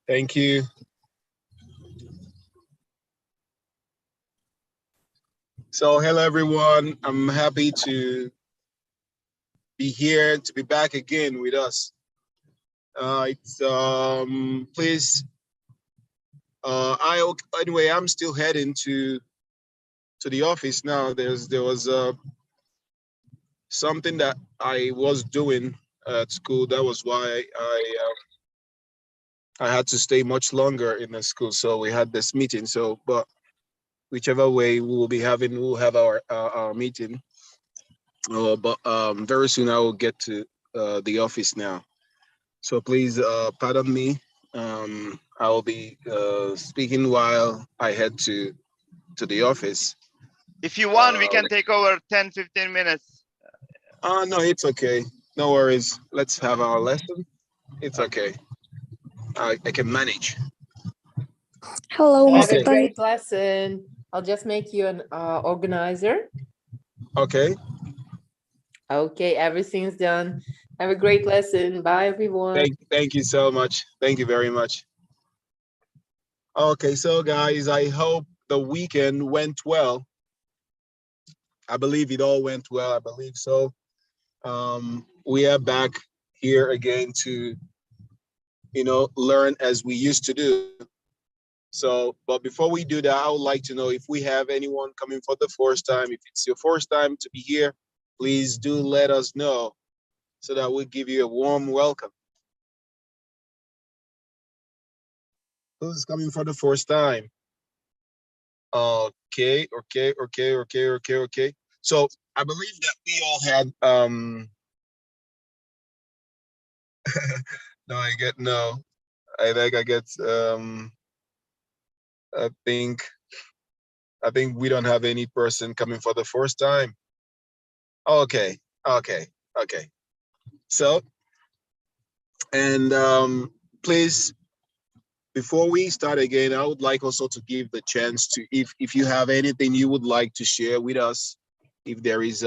Thank you. So, hello everyone. I'm happy to be here, to be back again with us. Please. Anyway, I'm still heading to the office now. There was something that I was doing at school. That was why I had to stay much longer in the school. So we had this meeting. So, but whichever way we'll have our meeting. But very soon I will get to the office now. So please pardon me. I will be speaking while I head to the office. If you want, we can take over 10-15 minutes. No, it's okay. No worries. Let's have our lesson. It's okay. I can manage. Hello, Have Mr. a great lesson. I'll just make you an organizer. Okay. Okay, everything's done. Have a great lesson. Bye, everyone. Thank you so much. Thank you very much. Okay, so guys, I hope the weekend went well. I believe it all went well. I believe so. We are back here again to, learn as we used to do. So, but before we do that, I would like to know if we have anyone coming for the first time. If it's your first time to be here, please do let us know so that we'll give you a warm welcome. Who's coming for the first time? Okay. So I believe that we all had no, I get no. I think we don't have any person coming for the first time. Okay. So, and please, before we start again, I would like also to give the chance to, if you have anything you would like to share with us, if there is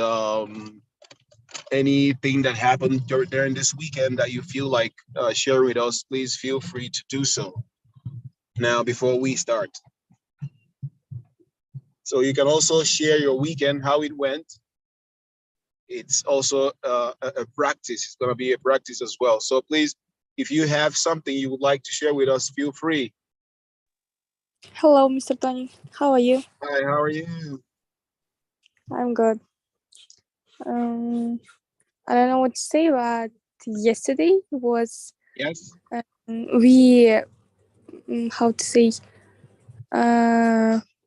anything that happened during this weekend that you feel like sharing with us, please feel free to do so now before we start. So you can also share your weekend, how it went. It's also a practice. It's going to be a practice as well. So please, if you have something you would like to share with us, feel free. Hello, Mr. Tony. How are you? Hi, how are you? I'm good. I don't know what to say, but yesterday was Yes. We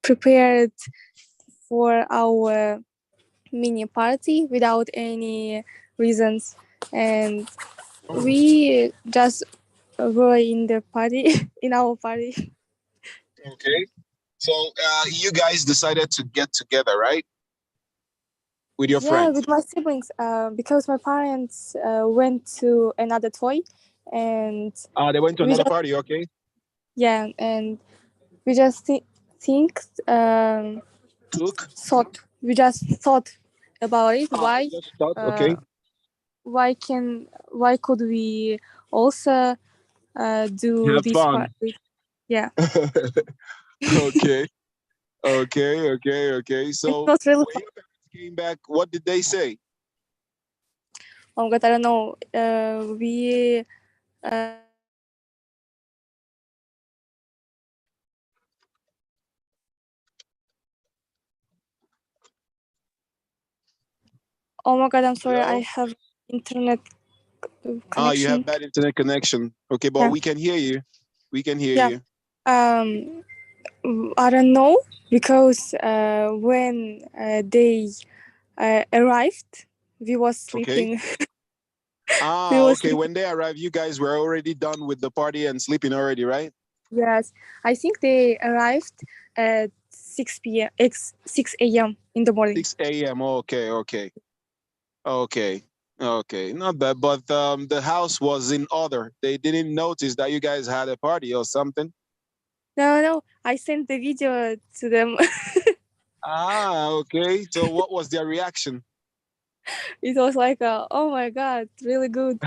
prepared for our mini party without any reasons, and we just were in the party in our party. Okay. So you guys decided to get together, right? With your friends? With my siblings, because my parents went to another toy, and they went to another party, okay? Yeah, and we just we just thought about it. Why? Okay. Why could we also do have this fun. party? Yeah. Okay. So it was really when your parents came back, what did they say? Oh God, I don't know. Oh my God, I'm sorry. Hello? I have internet connection. You have bad internet connection. Okay, but we can hear you. We can hear you. I don't know, because when they arrived, we was sleeping. Okay. Okay. When they arrived, you guys were already done with the party and sleeping already, right? Yes, I think they arrived at 6 a.m. in the morning. 6 a.m. Okay. Not bad, but the house was in order. They didn't notice that you guys had a party or something. No, I sent the video to them. Okay. So what was their reaction? It was like, oh my God, really good.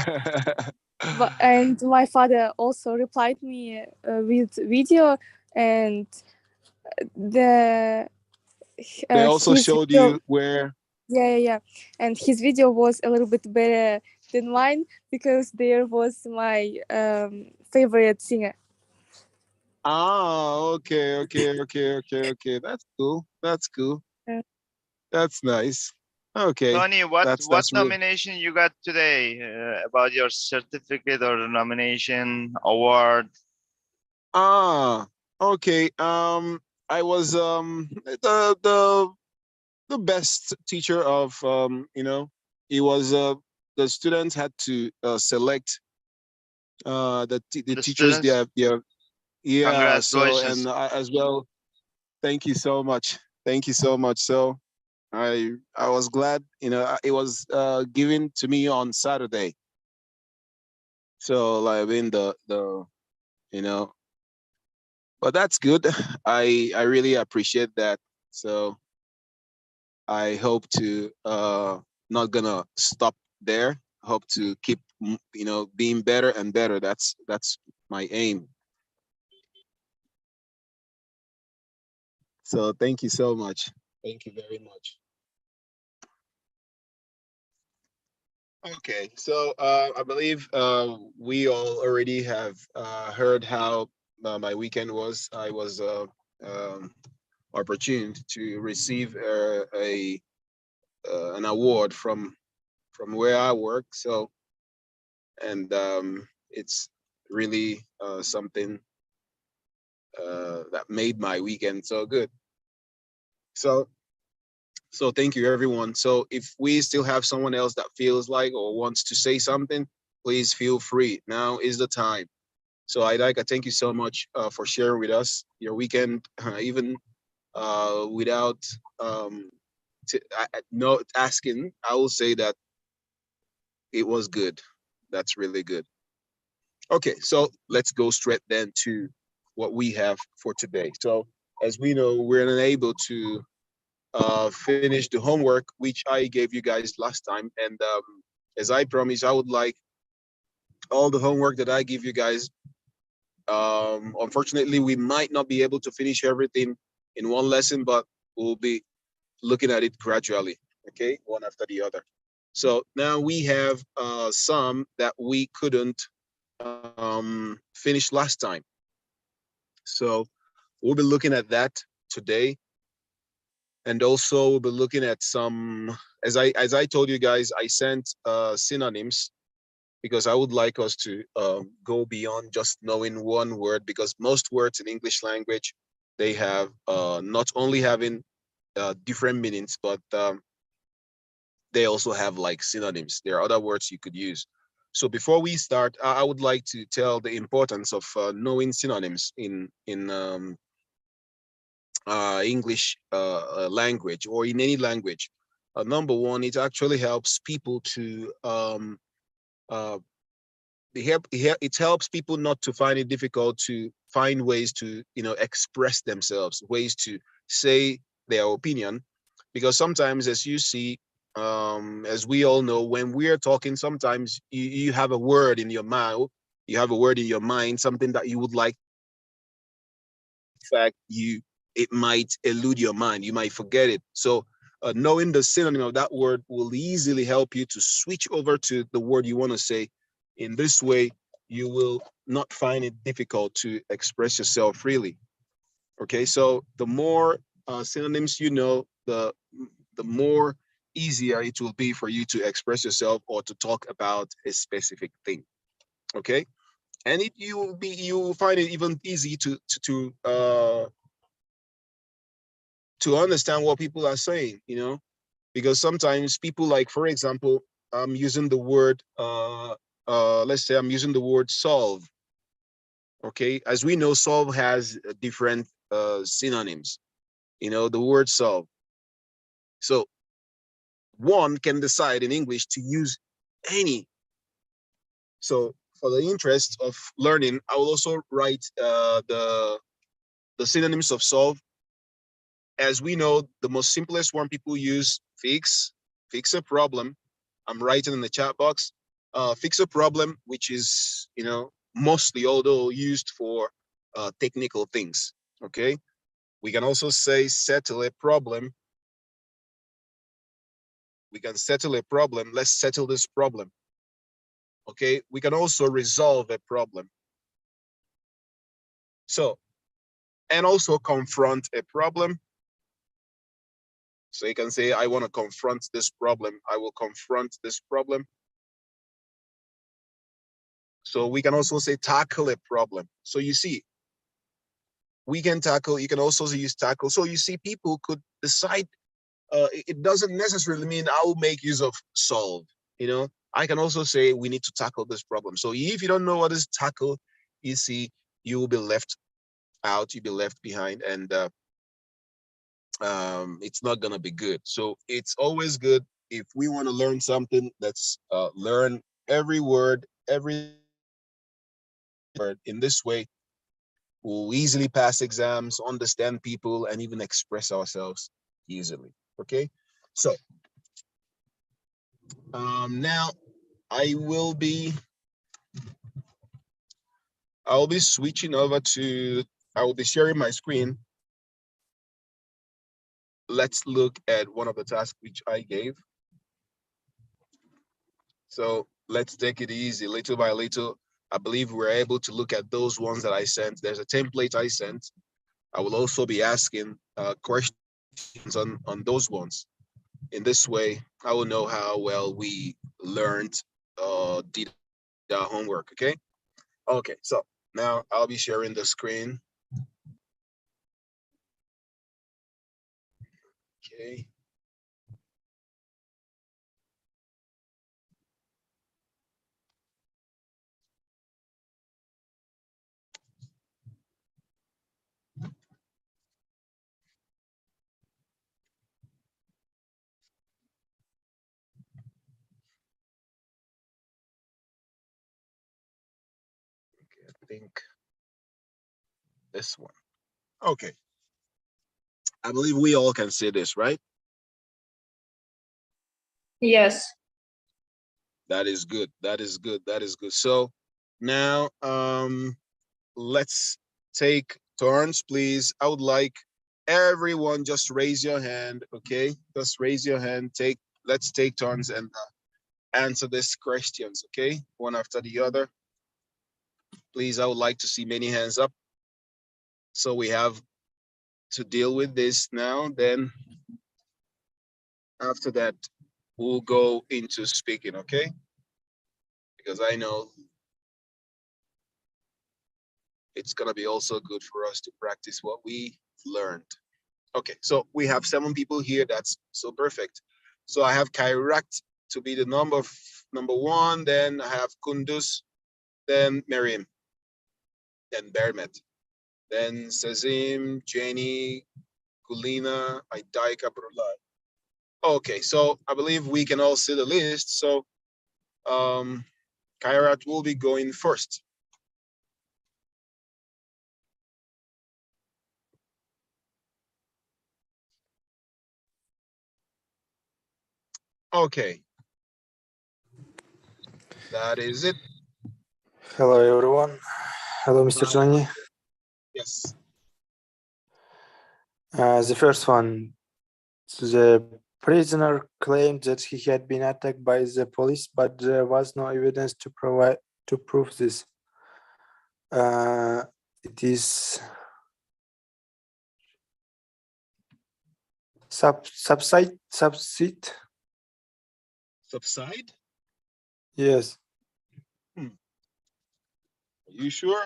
And my father also replied me with video, and the They also his showed video, you where. yeah, and his video was a little bit better than mine because there was my favorite singer. Ah, okay. That's cool. That's cool. Yeah. That's nice. Okay, Tony, what that's real. nomination you got today about your certificate or nomination award? Ah, okay. I was the best teacher of it was the students had to select the The teachers students, they have yeah. So and congratulations. as well, thank you so much. Thank you so much. So I was glad, it was given to me on Saturday. So like in the you know, but that's good. I really appreciate that. So I hope to not gonna stop there. Hope to keep being better and better. That's my aim. So thank you so much. Thank you very much. Okay, so I believe we all already have heard how my weekend was. I was um, opportuned to receive an award from where I work. So, and it's really something that made my weekend so good. So, so thank you, everyone. So if we still have someone else that feels like or wants to say something, please feel free. Now is the time. So I'd like to thank you so much for sharing with us your weekend, even without no asking. I will say that it was good. That's really good. Okay, so let's go straight then to what we have for today. So as we know, we're unable to finish the homework which I gave you guys last time, and as I promised, I would like all the homework that I give you guys. Unfortunately, we might not be able to finish everything in one lesson, but we'll be looking at it gradually, okay, one after the other. So now we have some that we couldn't finish last time. So we'll be looking at that today. And also we'll be looking at some, as I told you guys, I sent synonyms because I would like us to go beyond just knowing one word, because most words in English language, they have not only having different meanings, but they also have like synonyms. There are other words you could use. So before we start, I would like to tell the importance of knowing synonyms in English language or in any language. Number one, it actually helps people to uh, it helps people not to find it difficult to find ways to express themselves, ways to say their opinion, because sometimes, as you see, as we all know, when we're talking, sometimes you have a word in your mouth, you have a word in your mind, something that you would like. In fact, it might elude your mind, you might forget it. So knowing the synonym of that word will easily help you to switch over to the word you want to say. In this way, you will not find it difficult to express yourself freely. Okay, so the more synonyms you know, the more easier it will be for you to express yourself or to talk about a specific thing. Okay, and you will find it even easy to understand what people are saying, because sometimes people, like, for example, I'm using the word let's say I'm using the word solve. Okay, as we know, solve has different synonyms, the word solve. So one can decide in English to use any. So for the interest of learning, I will also write the synonyms of solve. As we know, the most simplest one people use: fix a problem. I'm writing in the chat box. Fix a problem, which is, you know, mostly although used for technical things. Okay. We can also say settle a problem. We can settle a problem. Let's settle this problem. Okay. We can also resolve a problem. So, and also confront a problem. So you can say, I want to confront this problem. I will confront this problem. So we can also say tackle a problem. So you see, we can tackle, you can also use tackle. So you see, people could decide, it doesn't necessarily mean I'll make use of solve, you know. I can also say we need to tackle this problem. So if you don't know what is tackle, you see, you will be left out, you'll be left behind, and it's not gonna be good. So it's always good if we want to learn something, let's learn every word, every word. In this way, we'll easily pass exams, understand people, and even express ourselves easily. Okay, so now I'll be switching over to, I will be sharing my screen. Let's look at one of the tasks which I gave. So let's take it easy, little by little. I believe we're able to look at those ones that I sent. There's a template I sent. I will also be asking questions on those ones. In this way, I will know how well we learned, did our homework, okay? Okay, so now I'll be sharing the screen. Okay. I think this one. Okay. I believe we all can see this, right? Yes. That is good. That is good. That is good. So now let's take turns, please. I would like everyone just raise your hand, okay? Just raise your hand. Let's take turns and answer these questions, okay? One after the other. Please, I would like to see many hands up. So we have to deal with this now. Then after that, we'll go into speaking, okay? Because I know it's gonna be also good for us to practice what we learned. Okay, so we have 7 people here. That's so perfect. So I have Kairat to be the number 1. Then I have Kundus, then Miriam, then Bermet, then Sazim, Jenny, Kulina, Aidaika, Brulai. Okay, so I believe we can all see the list. So Kairat will be going first. Okay. That is it. Hello, everyone. Hello, Mr. Johnny. Yes. The first one, the prisoner claimed that he had been attacked by the police, but there was no evidence to prove this. It is subside. Subside? Yes. Are you sure?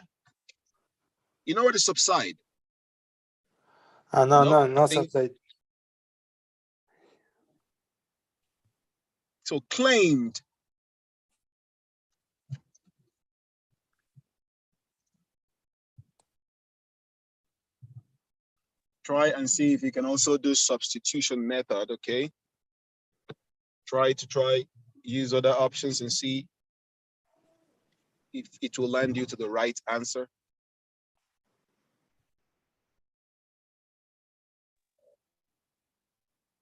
You know what is subside? No, I think subside. so. Claimed. Try and see if you can also do substitution method, okay? Try use other options and see if it will land you to the right answer.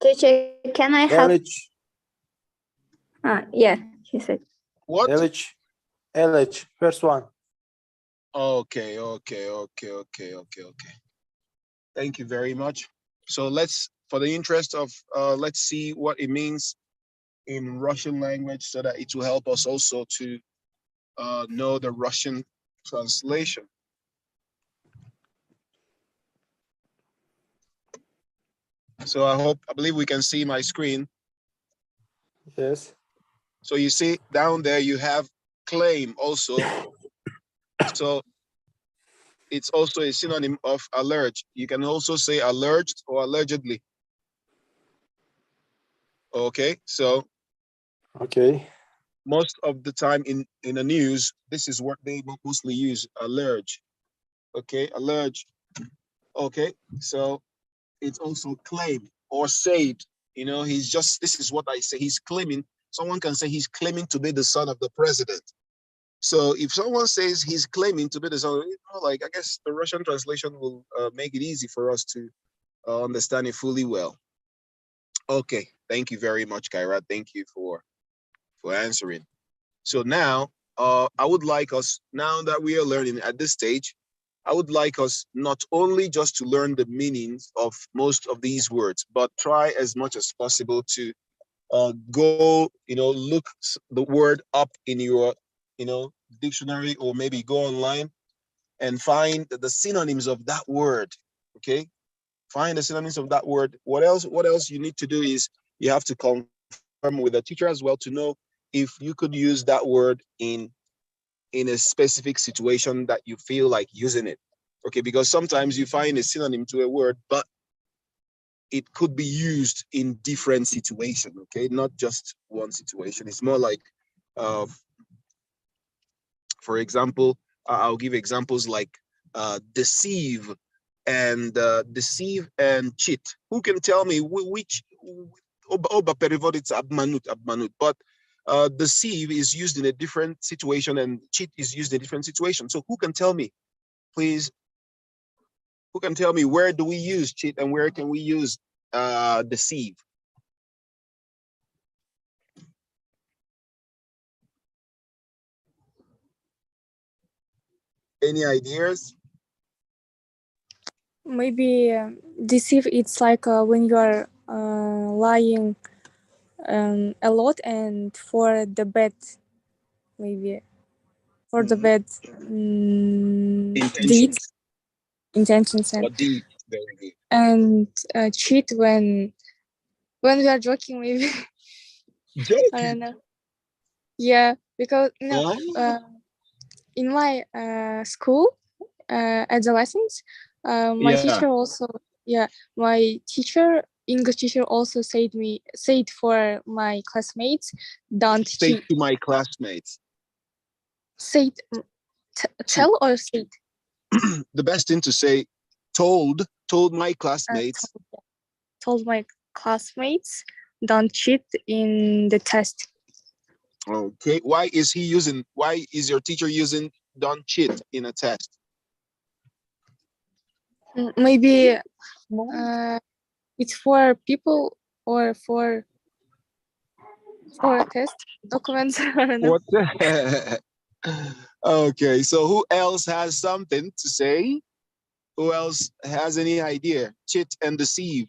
Teacher, can I help? Knowledge. Yeah, he said. What? LH, first one. Okay. Thank you very much. So let's, for the interest of, let's see what it means in Russian language so that it will help us also to know the Russian translation. So I believe we can see my screen. Yes. So you see down there, you have claim also. So it's also a synonym of allege. You can also say alleged or allegedly. Okay, so Okay. most of the time in the news, this is what they mostly use, allege. Okay, allege. Okay, so it's also claim or said. You know, he's just, this is what I say, he's claiming. Someone can say he's claiming to be the son of the president. So if someone says he's claiming to be the son, you know, like, I guess the Russian translation will make it easy for us to understand it fully well. Okay, thank you very much, Kyra. Thank you for answering. So now, I would like us, now that we are learning at this stage, I would like us not only just to learn the meanings of most of these words, but try as much as possible to go, you know, look the word up in your, you know, dictionary, or maybe go online and find the synonyms of that word. Okay, find the synonyms of that word. What else you need to do is you have to confirm with the teacher as well to know if you could use that word in a specific situation that you feel like using it. Okay, because sometimes you find a synonym to a word, but it could be used in different situations. Okay, not just one situation. It's more like, for example, I'll give examples like deceive and cheat. Who can tell me which? But deceive is used in a different situation and cheat is used in a different situation. So who can tell me, please? Who can tell me where do we use cheat and where can we use deceive? Any ideas? Maybe deceive, it's like when you are lying a lot, and for the bad, maybe for the bad deeds, intentions, Or deed. Very good. and cheat when we are joking, maybe. I don't Joking. know. Yeah, because Oh. in my school, adolescents, my Yeah. teacher also, my English teacher also said for my classmates, don't Say cheat. to my classmates. Said, tell or said? The best thing to say, told my classmates. Told my classmates, don't cheat in the test. Okay. Why is your teacher using don't cheat in a test? Maybe it's for people or for test documents. I don't know. What? Okay. So who else has something to say? Who else has any idea? Cheat and deceive.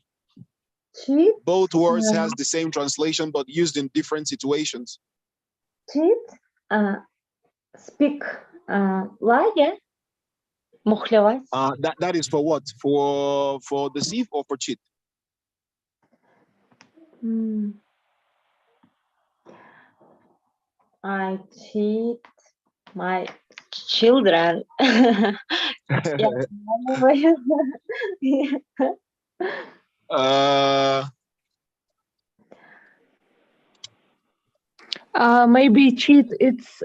Cheat. Both words has the same translation, but used in different situations. Cheat. Speak. Lie. Мухлевать. That is for what? For deceive or for cheat? I cheat my children. Maybe cheat, it's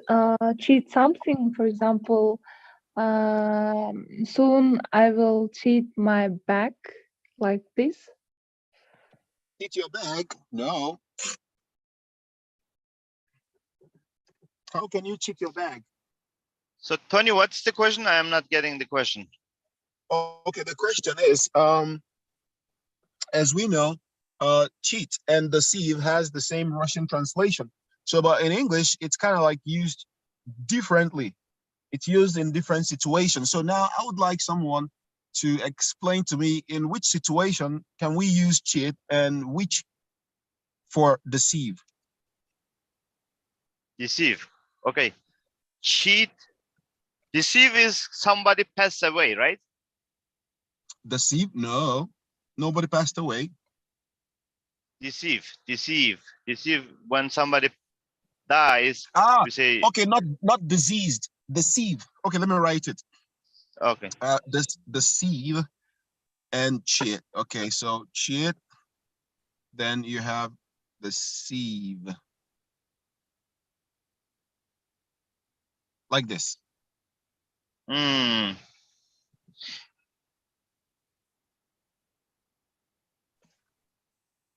cheat something. For example, soon I will cheat my bag, like this. Cheat your bag? No. How can you cheat your bag? So Tony, what's the question? I am not getting the question. Okay, the question is, as we know, cheat and deceive has the same Russian translation. So, but in English, it's kind of like used differently. It's used in different situations. So now I would like someone to explain to me in which situation can we use cheat and which for deceive. Deceive. Okay. Cheat. Deceive is somebody passed away, right? Deceive? No, nobody passed away. Deceive when somebody dies. Ah, We say okay, not diseased, deceive. Okay, let me write it. okay. Deceive and cheat. Okay, so cheat, then you have deceive. Like this.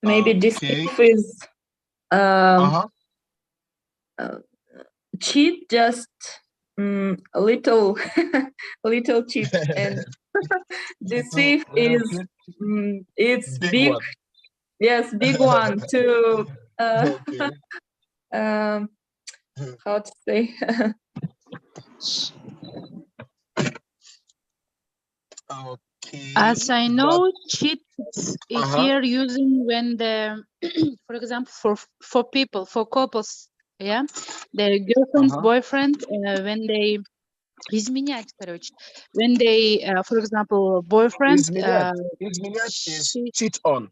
Maybe Okay. deceive is cheat, just a little little cheat, and deceive is it's big one. Yes, big one to Okay. how to say. Okay. As I know, cheat here using when the, for example, for people, for couples, yeah, their girlfriend, boyfriend, when they изменять, короче, when they, for example, boyfriend, изменять is cheat on.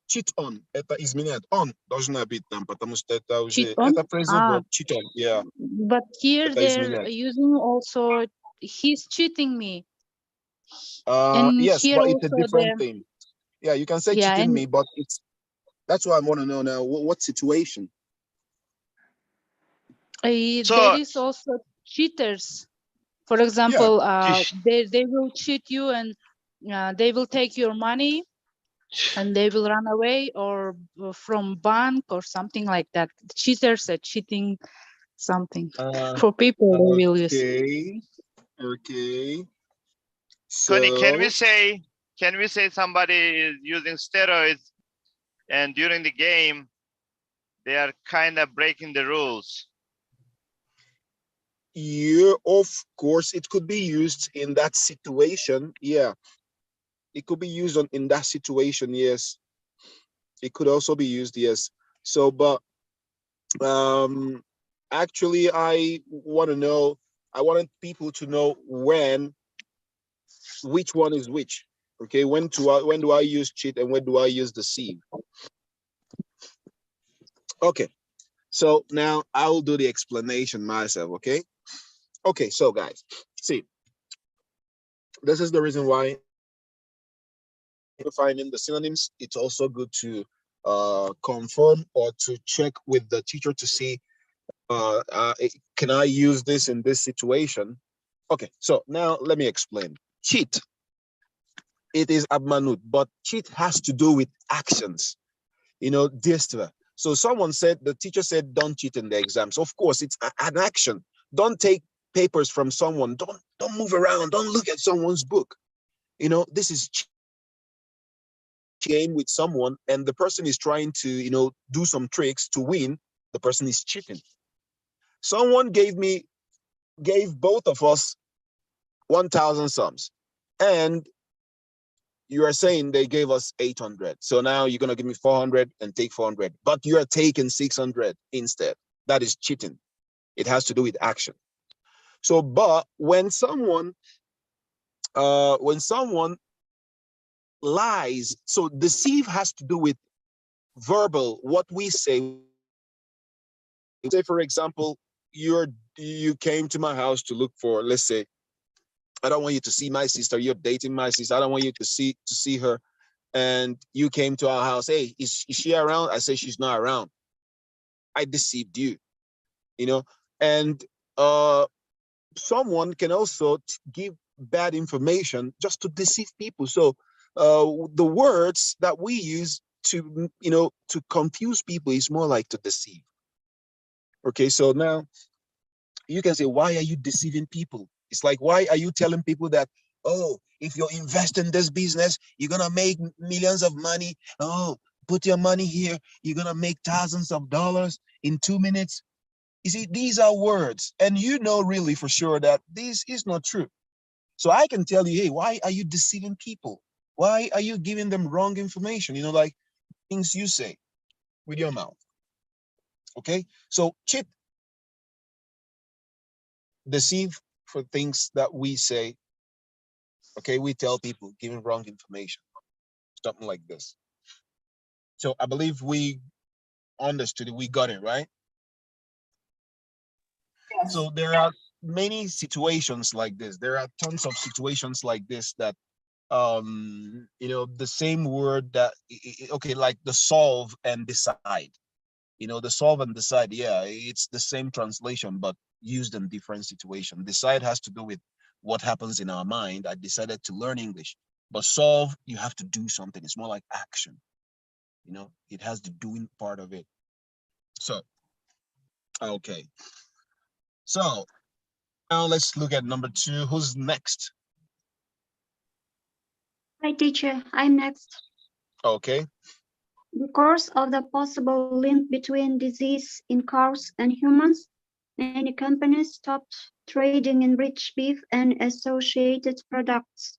Cheat on. Это изменять. On должна быть там, потому что это уже, это производство. Cheat on, yeah. But here they're using also, he's cheating me. And yes, here but it's a also different thing. Yeah, you can say cheating me, but that's what I want to know now. What situation? There is also cheaters. For example, they will cheat you and they will take your money and they will run away, or from bank or something like that. Cheaters are cheating something. For people they will use. Okay. So Connie, can we say somebody is using steroids and during the game they are kind of breaking the rules? Yeah, of course, it could be used in that situation. Yeah, it could be used in that situation. Yes, it could also be used. Yes. So, but actually, I wanted people to know which one is which. Okay, when do I use cheat and when do I use deceive? Okay, so now I will do the explanation myself. Okay, so guys, see, this is the reason why finding the synonyms, it's also good to confirm or to check with the teacher to see can I use this in this situation. Okay, so now let me explain. Cheat, it is abmanut, but cheat has to do with actions, distra. So the teacher said don't cheat in the exams. Of course, it's an action. Don't take papers from someone. Don't move around. Don't look at someone's book. This is game with someone and the person is trying to do some tricks to win. The person is cheating. Someone gave both of us 1,000 sums, and you are saying they gave us 800. So now you're gonna give me 400 and take 400, but you are taking 600 instead. That is cheating. It has to do with action. So, but when someone lies, so deceive has to do with verbal, what we say. Say, for example, you came to my house to look for, let's say, I don't want you to see my sister. You're dating my sister. I don't want you to see her. And you came to our house. Hey, is she around? I say she's not around. I deceived you, and someone can also give bad information just to deceive people. So the words that we use to confuse people is more like to deceive. Okay, so now you can say, why are you deceiving people? It's like, why are you telling people that, oh, if you invest in this business, you're gonna make millions of money? Oh, put your money here, you're gonna make thousands of dollars in 2 minutes. You see, these are words, and you know really for sure that this is not true. So I can tell you, hey, why are you deceiving people? Why are you giving them wrong information? You know, like things you say with your mouth. Okay, so cheat, deceive for things that we say. Okay, we tell people giving wrong information, something like this. So I believe we understood it, we got it, right? Yes. So there are many situations like this. There are tons of situations like this that you know, the same word that okay, like the solve and decide. You know, the solve and decide, yeah, it's the same translation, but used in different situations. Decide has to do with what happens in our mind. I decided to learn English, but solve, you have to do something. It's more like action. You know, it has the doing part of it. So, okay. So now let's look at number 2. Who's next? Hi, teacher. I'm next. Okay. Because of the possible link between disease in cows and humans, many companies stopped trading in rich beef and associated products.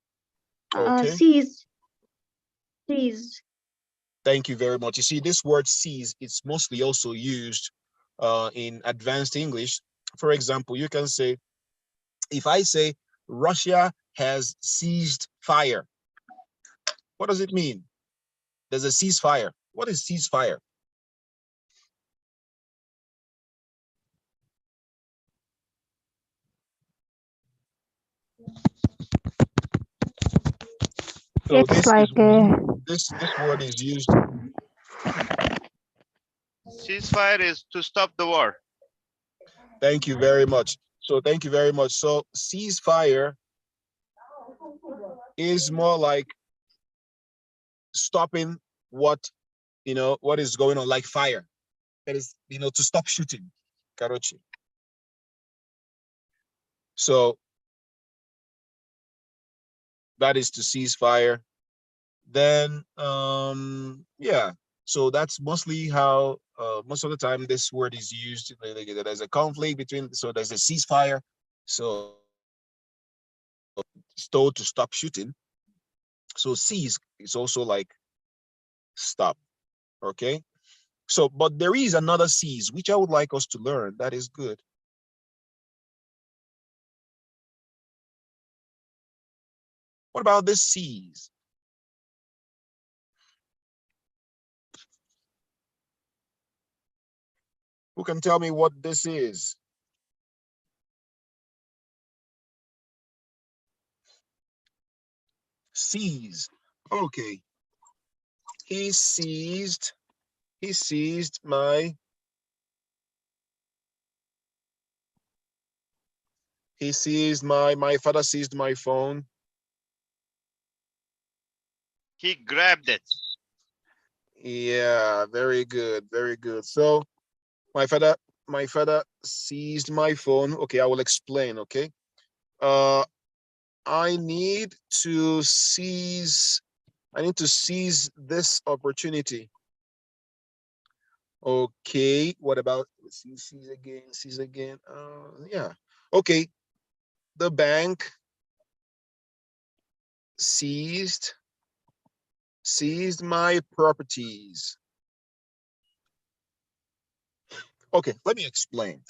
Okay. Cease. Thank you very much. You see, this word cease, it's mostly also used in advanced English. For example, you can say, if I say Russia has seized fire, what does it mean? There's a ceasefire. What is ceasefire? So It's like this word is used. Ceasefire is to stop the war. Thank you very much. So thank you very much. So ceasefire is more like stopping what, you know, what is going on, like fire. That is, you know, to stop shooting. Karochi. So that is to cease fire. Then yeah, so that's mostly how most of the time this word is used. There's a conflict between, so there's a ceasefire, so it's told to stop shooting. So cease is also like stop. Okay, so but there is another cease which I would like us to learn. That is good. What about this cease? Who can tell me what this is? Seize. Okay. He seized my, my father seized my phone. He grabbed it. Yeah, very good, very good. So my father seized my phone. Okay, I will explain. Okay, I need to seize this opportunity. Okay, what about seize again? Yeah. Okay, the bank seized my properties. Okay, let me explain.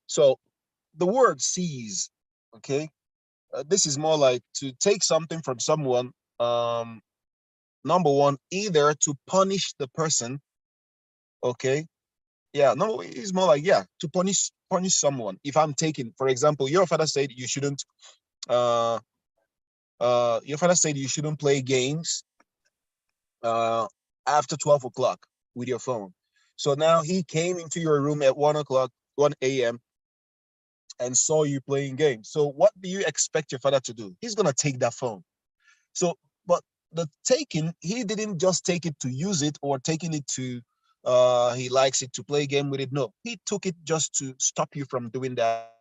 So the word seize, okay, this is more like to take something from someone. Number one, either to punish the person. Okay, yeah, no, it's more like, yeah, to punish someone. If I'm taking, for example, your father said you shouldn't play games after 12 o'clock with your phone. So now he came into your room at 1 a.m. and saw you playing games. So what do you expect your father to do? He's gonna take that phone. So, but the taking, he didn't just take it to use it or taking it to, he likes it to play a game with it. No, he took it just to stop you from doing that.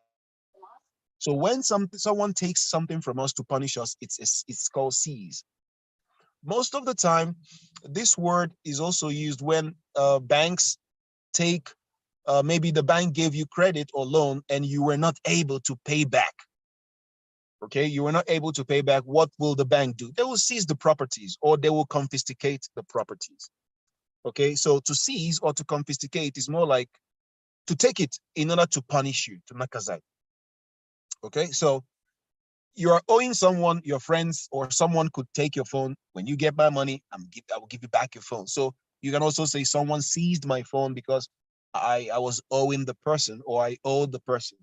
So when someone takes something from us to punish us, it's called seize. most of the time, this word is also used when banks take, maybe the bank gave you credit or loan and you were not able to pay back. Okay, you were not able to pay back. What will the bank do? They will seize the properties or they will confiscate the properties. Okay, so to seize or to confiscate is more like to take it in order to punish you, to nakazai. Okay, so you are owing someone, your friends or someone could take your phone. When you get my money, I will give you back your phone. So you can also say someone seized my phone because I was owing the person, or I owed the person.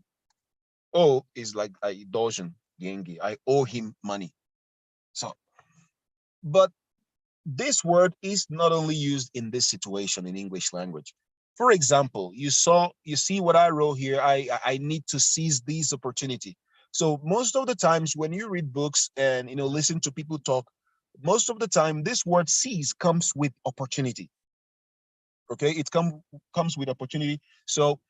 Owe is like I dojan yengi. I owe him money. So, but this word is not only used in this situation in English language. For example, you see what I wrote here. I need to seize this opportunity. So most of the times when you read books and listen to people talk, most of the time this word seize comes with opportunity. Okay, it comes with opportunity. So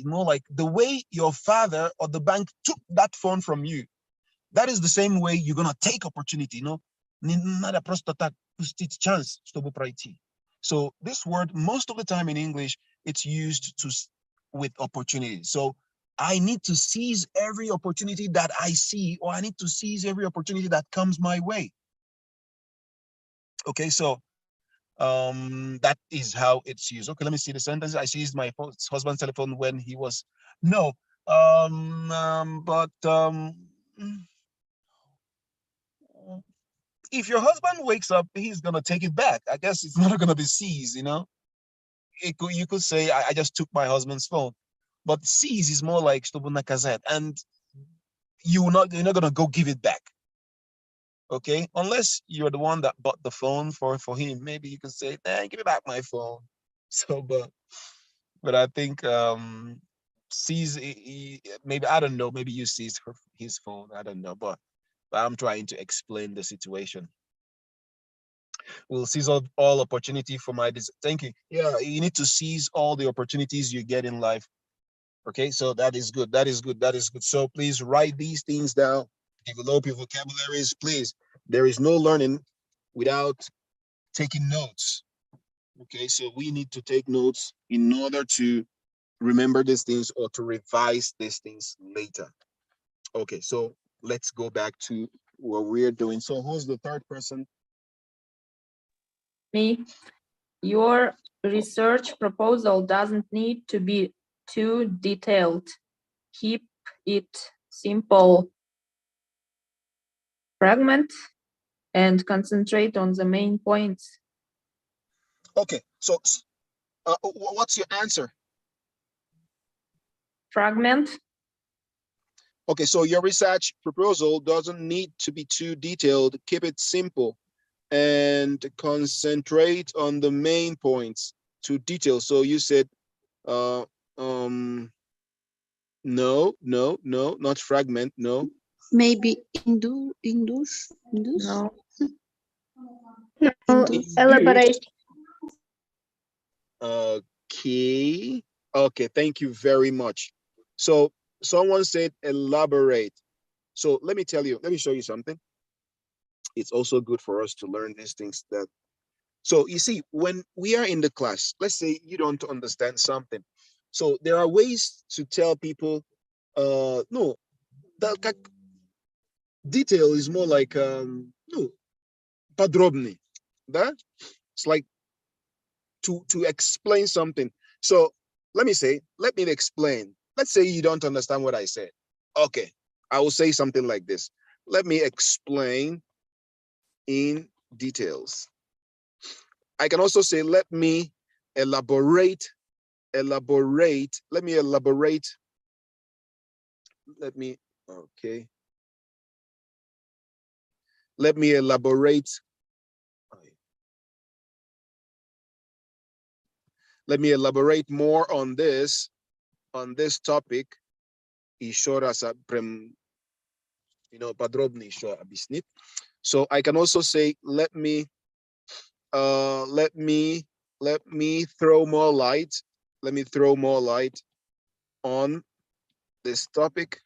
more like the way your father or the bank took that phone from you, that is the same way you're gonna take opportunity, chance. So this word, most of the time in English, it's used with opportunity. So I need to seize every opportunity that I see, or I need to seize every opportunity that comes my way. Okay, so that is how it's used. Okay, let me see the sentence. I seized my husband's telephone when he was if your husband wakes up, he's gonna take it back. I guess it's not gonna be seized, you could say I just took my husband's phone, but seize is more like and you're not gonna go give it back. Okay, unless you're the one that bought the phone for him, maybe you could say, give me back my phone. So but I think seize, maybe, I don't know, maybe you seized his phone, I don't know, but I'm trying to explain the situation. We'll seize all opportunity for my thinking. Yeah, you need to seize all the opportunities you get in life. Okay, so that is good. That is good. That is good. So please write these things down. Develop your vocabularies, please. There is no learning without taking notes. Okay, so we need to take notes in order to remember these things or to revise these things later. Okay, so let's go back to what we're doing. So who's the third person? Me. Your research proposal doesn't need to be too detailed. Keep it simple. Fragment and concentrate on the main points. Okay, so what's your answer? Fragment. Okay, so your research proposal doesn't need to be too detailed. Keep it simple and concentrate on the main points. Too detailed. So you said, no, not fragment, no. Maybe induce. No. No, elaborate. Okay. Okay, thank you very much. So someone said elaborate. So let me show you something. It's also good for us to learn these things. So you see, when we are in the class, let's say you don't understand something. So there are ways to tell people, no, that detail is more like, no, подробный, да? It's like to explain something. So let me explain. Let's say you don't understand what I said. Okay, I will say something like this. Let me explain in details. I can also say, let me elaborate. Let me elaborate. Okay. Let me elaborate. Let me elaborate more on this topic. So I can also say, let me throw more light. Let me throw more light on this topic.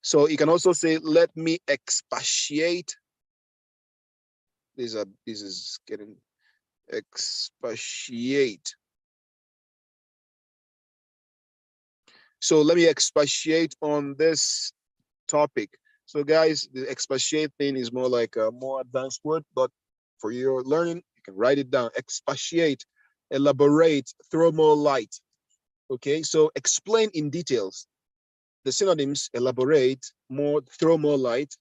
So you can also say, let me expatiate. This is getting expatiate. So let me expatiate on this topic. So guys, the expatiate thing is more like a more advanced word, but for your learning, you can write it down. Expatiate, elaborate, throw more light. Okay, so explain in details. The synonyms: elaborate, more, throw more light.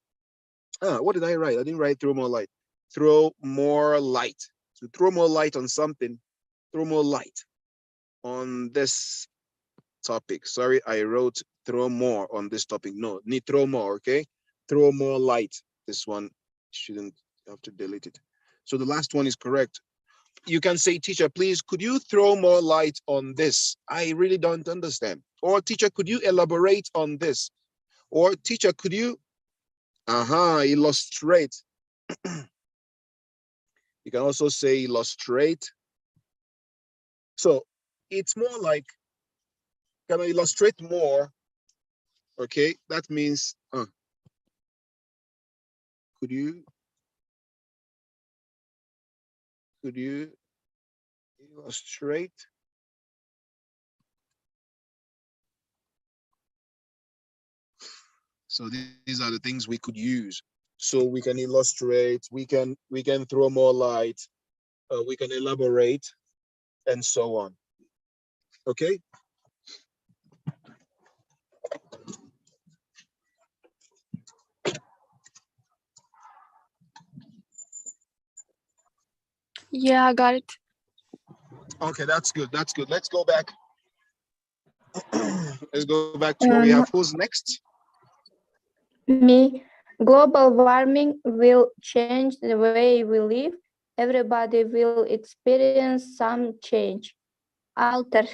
What did I write? I didn't write throw more light. Throw more light. So throw more light on something. Throw more light on this topic. Sorry, I wrote throw more on this topic. No, need throw more, okay? Throw more light. This one shouldn't have to delete it. So the last one is correct. You can say, teacher, please, could you throw more light on this? I really don't understand. Or teacher, could you elaborate on this? Or teacher, could you, illustrate. You can also say illustrate. So it's more like, can I illustrate more? Okay, that means, could you illustrate? So these are the things we could use. So we can illustrate, we can throw more light, we can elaborate, and so on. Okay. Yeah, I got it. Okay, that's good. That's good. Let's go back. Let's go back to what we have. Who's next? Me. Global warming will change the way we live. Everybody will experience some change. Alter.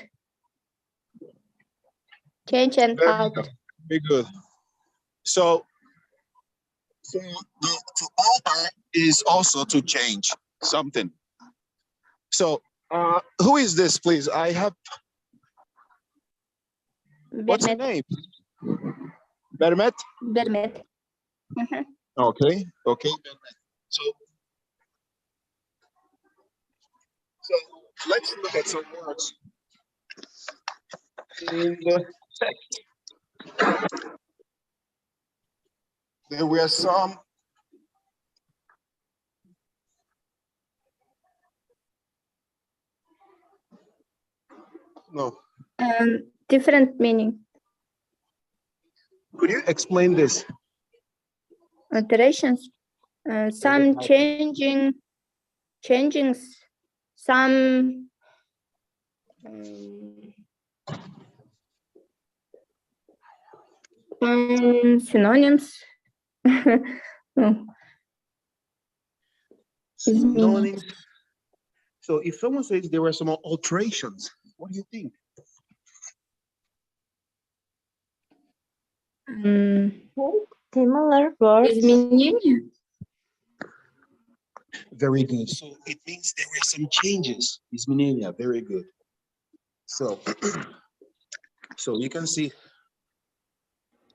Change and alter. Very good. So to alter is also to change something. So who is this, please? I have. What's your name? Bermet? Bermet. Okay, okay. So let's look at some words in the text. There were some. No. Different meaning. Could you explain this? Alterations. Some changings. Some synonyms. Synonyms. So if someone says there were some alterations, what do you think? Similar words. Изменения. Very good. So it means there were some changes. Изменения. Very good. So, so you can see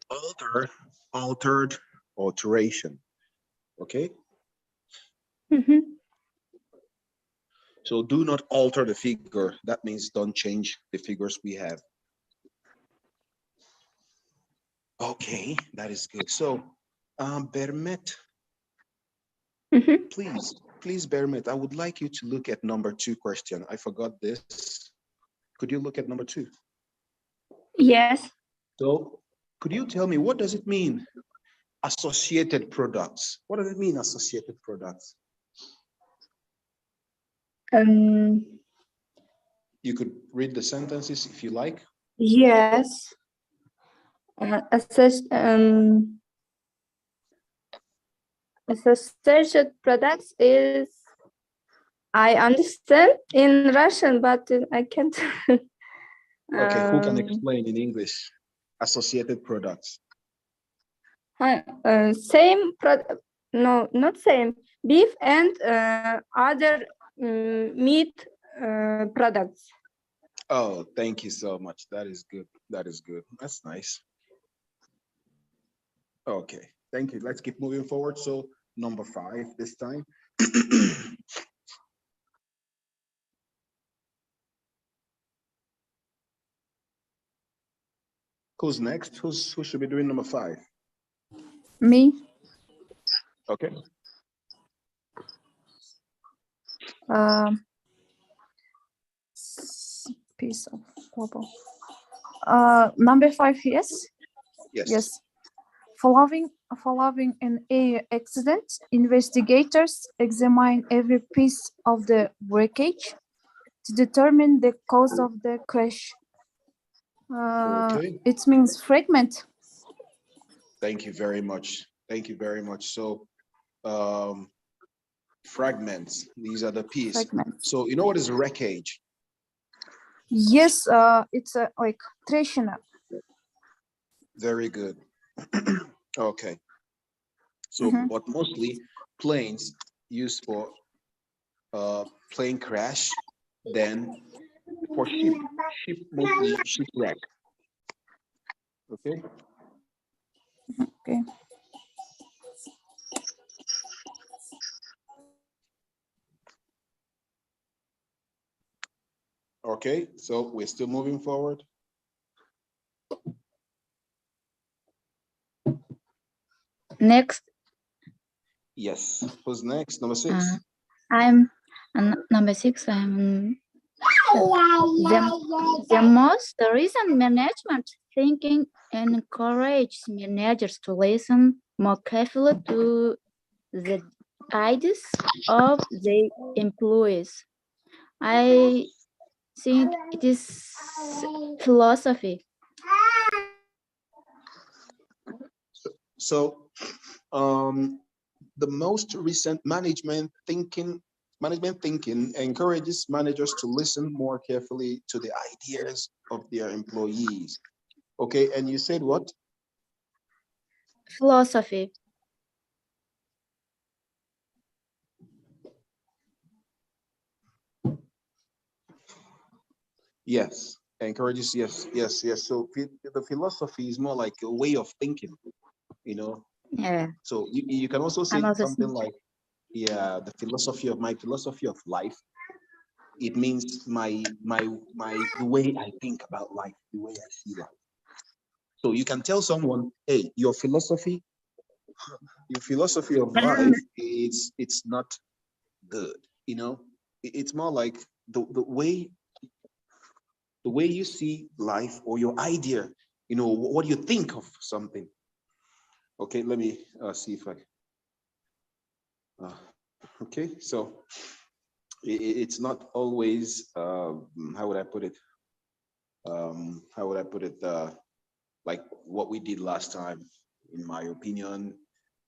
alter, altered, alteration. Okay. So do not alter the figure. That means don't change the figures we have. Okay, that is good. So, Bermet, please, Bermet, I would like you to look at number 2 question. I forgot this. Could you look at number 2? Yes. So, could you tell me, what does it mean? Associated products. What does it mean, associated products? You could read the sentences if you like. Yes. Associated products is, I understand in Russian, but I can't. Okay, who can explain in English? Associated products. Same product. No, not same. Beef and other meat products. Oh, thank you so much. That is good. That is good. That's nice. Okay, thank you. Let's keep moving forward. So number 5 this time. Who's next? Who should be doing number 5? Me. Okay. Piece of purple. Number 5, yes? Yes. Following an air accident, investigators examine every piece of the wreckage to determine the cause of the crash. Okay. It means fragment. Thank you very much. Thank you very much. So fragments, these are the pieces. Fragments. So you know what is wreckage? Yes, it's like trashing up. Very good. Okay. So but mostly planes used for plane crash, then for ship mostly shipwreck. Okay. Okay. Okay, so we're still moving forward. Next. Yes. Who's next? Number 6. I'm number 6. I'm the most recent management thinking encourages managers to listen more carefully to the ideas of their employees. I think it is philosophy. So the most recent management thinking encourages managers to listen more carefully to the ideas of their employees. Okay, and you said what? Philosophy. Yes, encourages, yes. So the philosophy is more like a way of thinking, you know. Yeah. So you can also say also something like, yeah, my philosophy of life. It means the way I think about life, the way I see life. So you can tell someone, hey, your philosophy of life, it's not good, you know. It's more like the way you see life, or your idea, you know, what you think of something. Okay, let me see if I okay, so it's not always how would I put it, like what we did last time, in my opinion,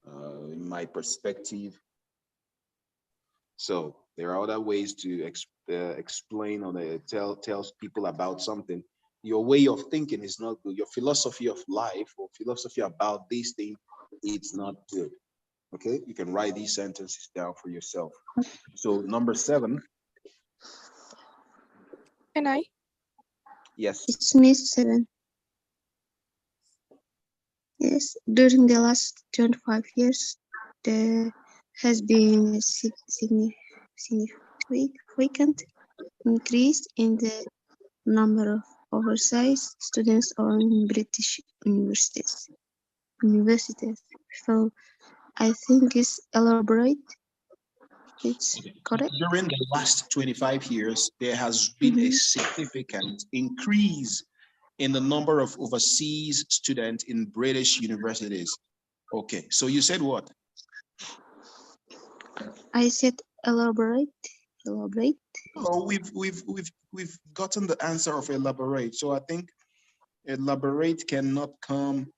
in my perspective. So there are other ways to explain or tell people about something. Your way of thinking is not good. Your philosophy of life or philosophy about these things, it's not good. Okay, you can write these sentences down for yourself. So number 7. Can I? Yes. It's Miss 7. Yes, during the last 25 years, there has been a significant increase in the number of oversized students on British universities. So I think it's elaborate. It's correct. During the last 25 years, there has been a significant increase in the number of overseas students in British universities. Okay, so you said what? I said elaborate. Oh, we've gotten the answer of elaborate. So I think elaborate cannot come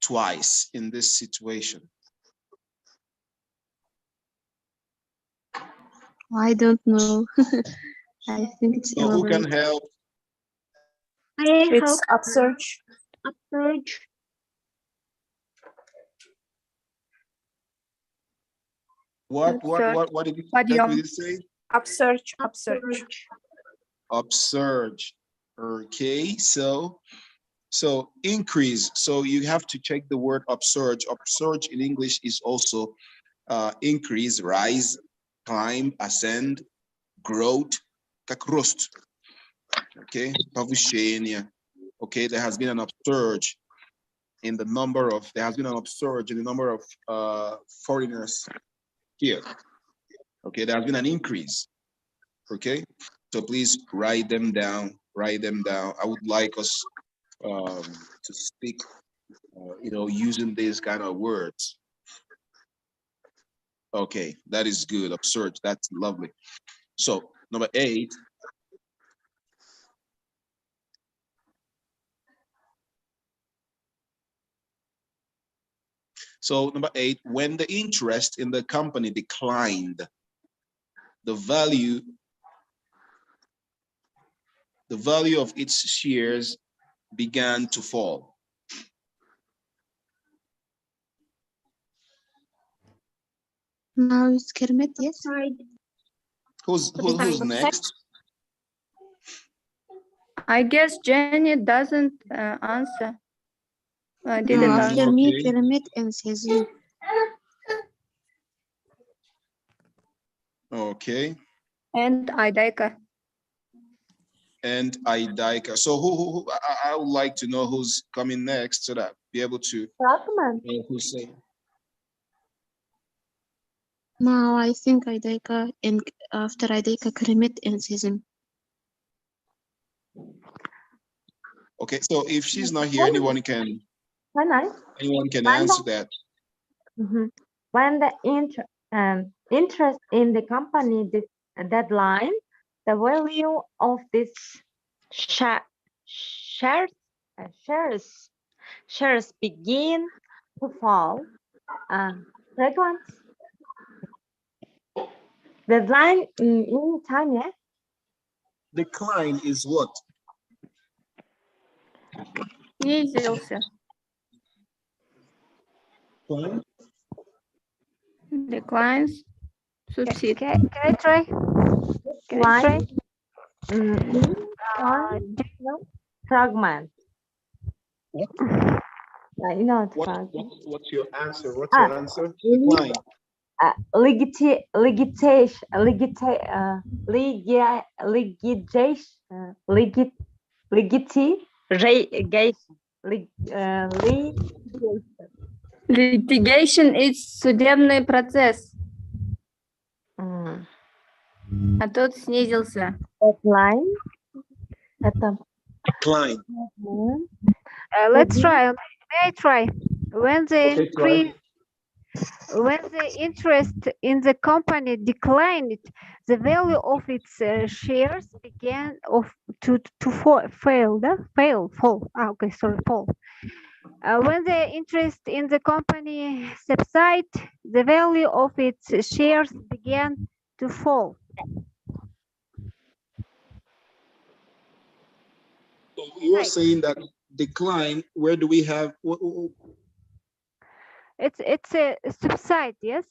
twice in this situation. I don't know. I think it's so who can help? It's upsurge. What did you say? Upsurge. Upsurge. Okay, so So increase. So you have to check the word upsurge. Upsurge in English is also increase, rise, climb, ascend, growth, как рост. Okay, повышение. Okay, there has been an upsurge in the number of, foreigners here. Okay, there has been an increase. Okay, so please write them down. I would like us to speak, using these kind of words. Okay, that is good. Upsurge, that's lovely. So number 8. So number 8, when the interest in the company declined, the value of its shares began to fall. Now it's Kermit, yes. Who's next? I guess Jenny doesn't answer. Didn't No, answer. after me, Kermit and Cezanne. Okay. And Idaika. So who I would like to know who's coming next so that I'll be able to know who's saying. Now I think Idaika, and after Idaika, Kermit and Cezanne. Okay, so if she's not here, anyone can answer that. When the interest in the company deadline, the value of this shares begin to fall. Deadline in time, yeah? Decline is what? Снизился. Declines. Subside. Can I try? Fragment. What's your answer? What's your answer? Decline. Litigation is судебный процесс. А тут снизился. Decline. Decline. Let's try. May I try? When the interest in the company declined, the value of its shares began to fall. Fall. When the interest in the company subsided, the value of its shares began to fall. So you are saying that decline, where do we have? It's a subside, yes?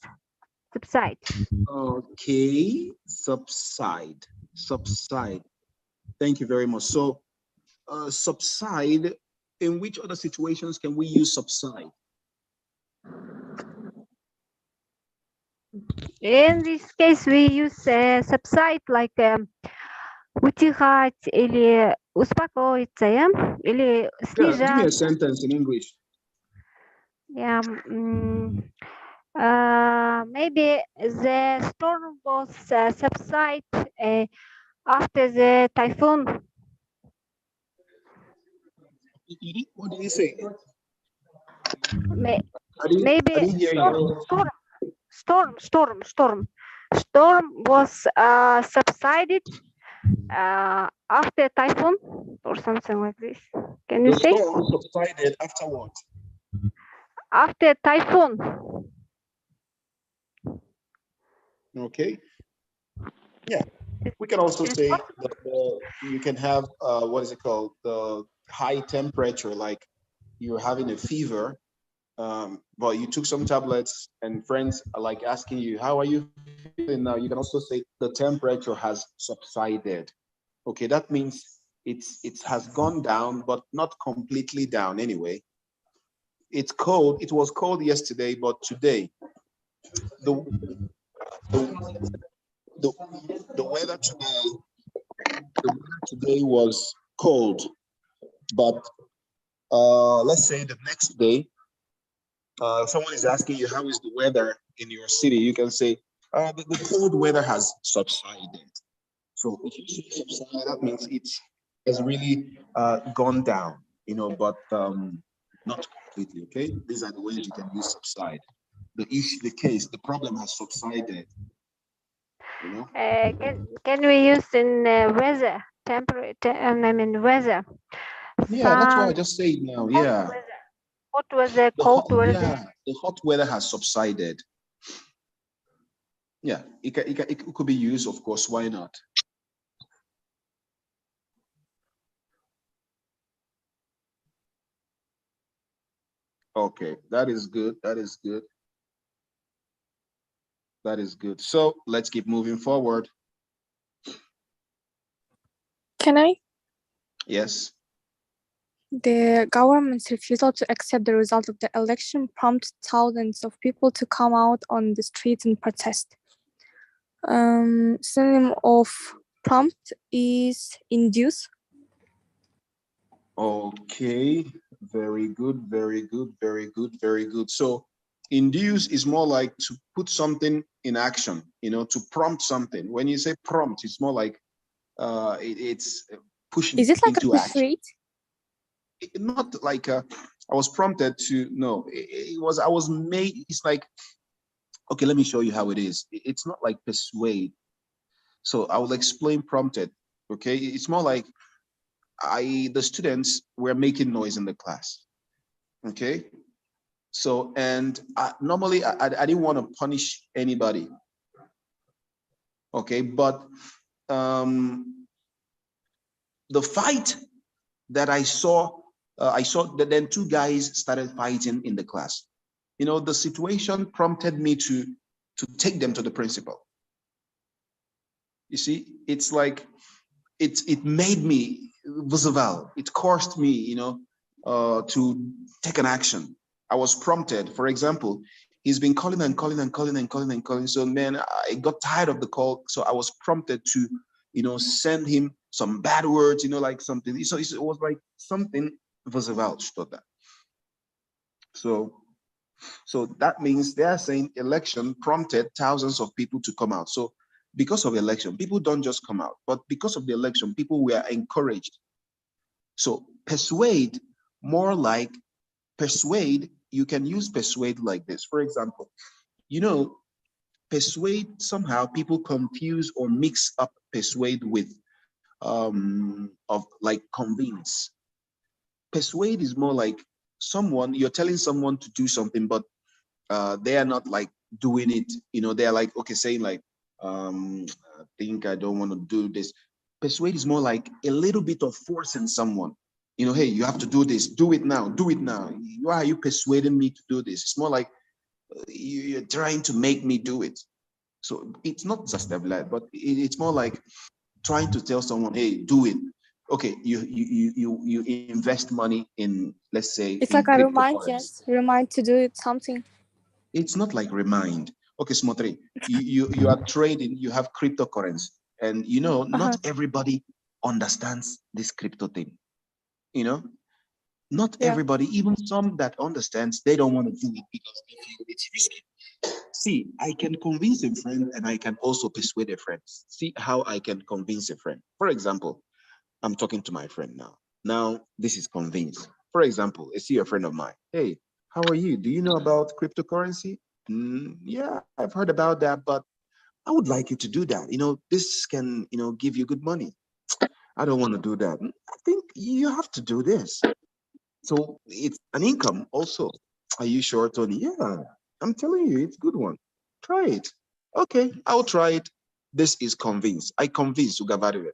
Subside. Okay, subside. Thank you very much. So subside, in which other situations can we use subside? In this case, we use subside like утихать или успокоиться, yeah? Или снижать. Give me a sentence in English. Yeah. Maybe the storm was subside after the typhoon. What did you say? Maybe storm was subsided after typhoon or something like this. Can you say? The storm subsided after what? After typhoon. Okay. Yeah, we can also say that you can have what is it called? The high temperature, like you're having a fever, but you took some tablets and friends are like asking you, how are you feeling now? You can also say the temperature has subsided. Okay, that means it has gone down, but not completely down anyway. It's cold. It was cold yesterday, but today, the weather today was cold. But let's say the next day, someone is asking you how is the weather in your city. You can say the cold weather has subsided. So if you say subside, that means it has really gone down, you know, but not completely. Okay, these are the ways you can use subside. The issue, the case, the problem has subsided. You know. Can we use in weather, temperature? I mean weather. Yeah, that's why I just say it now. Yeah. Hot weather, cold weather. Yeah, the hot weather has subsided. Yeah, it could be used, of course. Why not? Okay, that is good. That is good. That is good. So let's keep moving forward. Can I? Yes. The government's refusal to accept the result of the election prompted thousands of people to come out on the streets and protest. Synonym of prompt is induce. Okay, very good, very good, very good, very good. So induce is more like to put something in action, you know, to prompt something. When you say prompt, it's more like it's pushing Is it like into a action. persuade? Not like I was prompted to, no, it was, I was made, it's like, okay, let me show you how it is. It's not like persuade. So I will explain prompted, okay? It's more like the students were making noise in the class, okay? So, and normally I didn't want to punish anybody, okay? But the fight that I saw that then two guys started fighting in the class. You know, the situation prompted me to take them to the principal. You see, it's like, it made me visible. It caused me, you know, to take an action. I was prompted. For example, he's been calling and calling and calling and calling and calling. So man, I got tired of the call. So I was prompted to, you know, send him some bad words, you know, like something. So it was like something visible. So that means they are saying election prompted thousands of people to come out. So because of election, people don't just come out, but because of the election, people were encouraged. So persuade, more like persuade, you can use persuade like this. For example, you know, persuade, somehow people confuse or mix up persuade with of like convince. Persuade is more like someone, you're telling someone to do something, but they are not like doing it, you know, they're like, okay, saying like, I think I don't want to do this. Persuade is more like a little bit of forcing someone, you know, hey, you have to do this, do it now, do it now. Why are you persuading me to do this? It's more like you're trying to make me do it. So it's not just that, but it's more like trying to tell someone, hey, do it. Okay, you invest money in, let's say, it's like a remind, yes, remind to do it something. It's not like remind. Okay, Smotri, you are trading, you have cryptocurrency, and you know, not everybody understands this crypto thing. You know, not everybody, even some that understands, they don't want to do it because they feel it's risky. See, I can convince a friend and I can also persuade a friend. See how I can convince a friend. For example, I'm talking to my friend now. Now, this is convince. For example, I see a friend of mine. Hey, how are you? Do you know about cryptocurrency? Yeah, I've heard about that, but I would like you to do that. You know, this can, you know, give you good money. I don't want to do that. I think you have to do this. So it's an income also. Are you sure, Tony? Yeah, I'm telling you, it's a good one. Try it. Okay, I'll try it. This is convince. I convince Ugavariwe.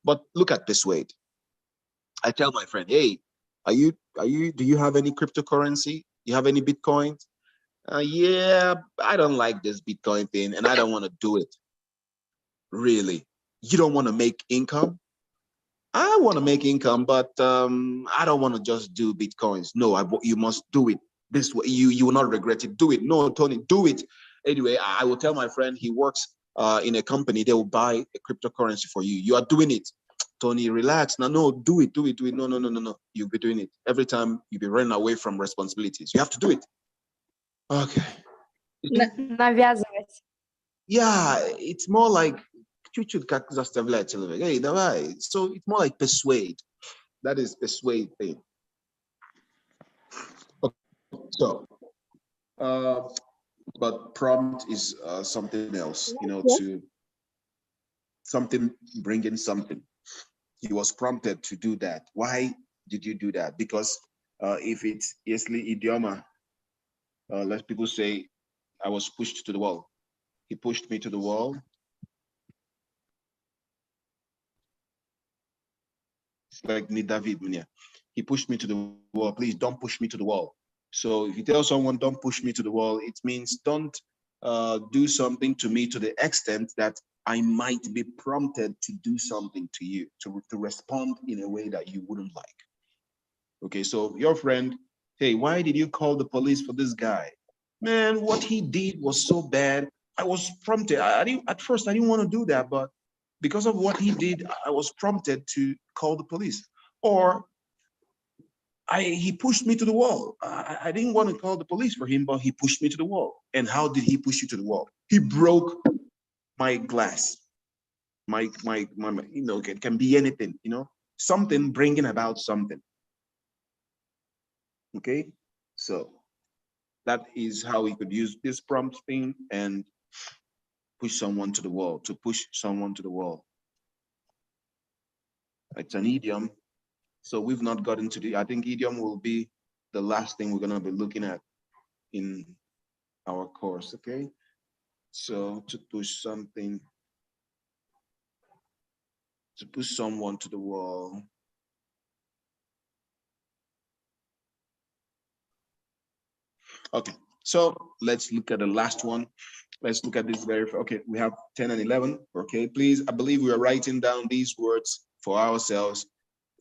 But look at persuade. I tell my friend, hey, do you have any cryptocurrency? You have any Bitcoins? Yeah, I don't like this Bitcoin thing and I don't want to do it. Really? You don't want to make income? I want to make income, but I don't want to just do Bitcoins. No, you must do it this way. You will not regret it. Do it. No, Tony, do it. Anyway, I will tell my friend he works in a company. They will buy a cryptocurrency for you. You are doing it. Tony, relax. No, do it. No. You'll be doing it. Every time you'll be running away from responsibilities. You have to do it. Okay. Навязывать. Yeah, it's more like чуть-чуть как заставлять человека. Hey, давай. So it's more like persuade. That is persuade thing. Okay. So, but prompt is something else, you know, to something, bringing something. He was prompted to do that. Why did you do that? Because if it's yesli idioma, let people say, I was pushed to the wall. He pushed me to the wall. It's like David, he pushed me to the wall. Please don't push me to the wall. So if you tell someone don't push me to the wall, it means don't do something to me to the extent that I might be prompted to do something to you, to respond in a way that you wouldn't like. Okay, so your friend, hey, why did you call the police for this guy? Man, what he did was so bad. I was prompted. At first, I didn't want to do that, but because of what he did, I was prompted to call the police. Or he pushed me to the wall. I didn't want to call the police for him, but he pushed me to the wall. And how did he push you to the wall? He broke my glass. My you know, it can be anything, you know, something bringing about something. Okay, so that is how we could use this prompt thing and push someone to the wall, to push someone to the wall. It's an idiom. So we've not gotten to the, I think idiom will be the last thing we're going to be looking at in our course, okay? So to push something, to push someone to the wall. Okay, so let's look at the last one. Let's look at this very, okay, we have 10 and 11, okay? Please, I believe we are writing down these words for ourselves.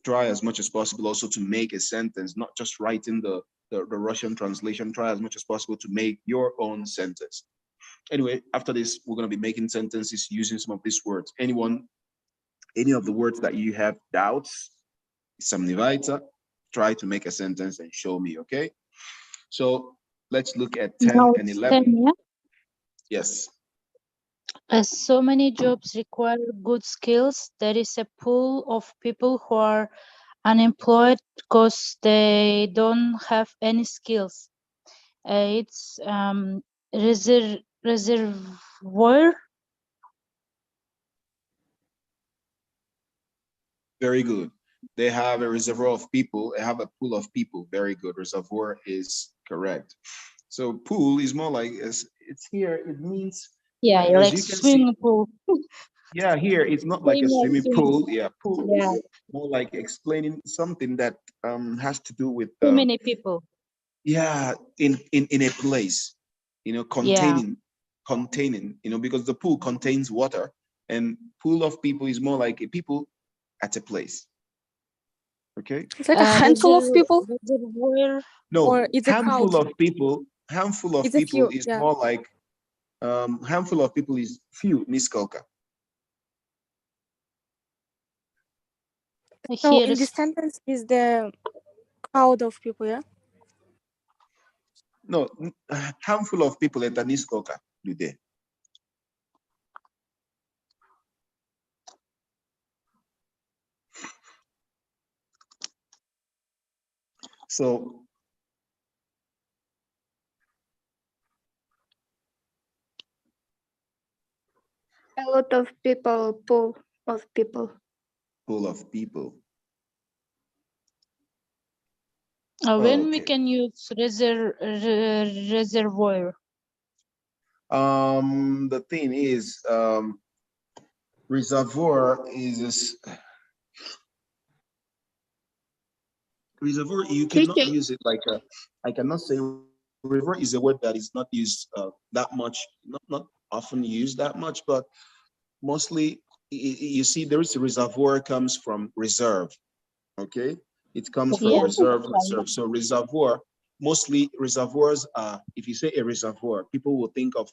Try as much as possible also to make a sentence, not just writing the Russian translation. Try as much as possible to make your own sentence. Anyway, after this, we're going to be making sentences using some of these words. Anyone, any of the words that you have doubts, try to make a sentence and show me, okay? So let's look at 10 Now and it's 11. 10, yeah? Yes. As so many jobs require good skills, there is a pool of people who are unemployed because they don't have any skills. It's reservoir. Very good. They have a reservoir of people. They have a pool of people. Very good. Reservoir is correct. So pool is more like, it's here. It means, Yeah, as like you can swimming see, pool. yeah, here it's not like a swimming pool. Yeah, pool. Yeah. More like explaining something that has to do with Too many people. Yeah, in a place, you know, containing, you know, because the pool contains water, and pool of people is more like a people at a place. Okay, it's like a handful of people. No, or it's a handful crowd. of people. Handful of It's a people few, is yeah. more like handful of people is few. Niskalka. So Here in is this sentence is the crowd of people, yeah? No, handful of people at the Niskalka today. So A lot of people, pool of people. Pool of people. when we can use reservoir. The thing is, reservoir is reservoir. You cannot use it like a. I cannot say reservoir is a word that is not used that much, not often used that much, but mostly you see, there is a reservoir comes from reserve. Okay, it comes from reserve. So reservoir, mostly reservoirs are, if you say a reservoir, people will think of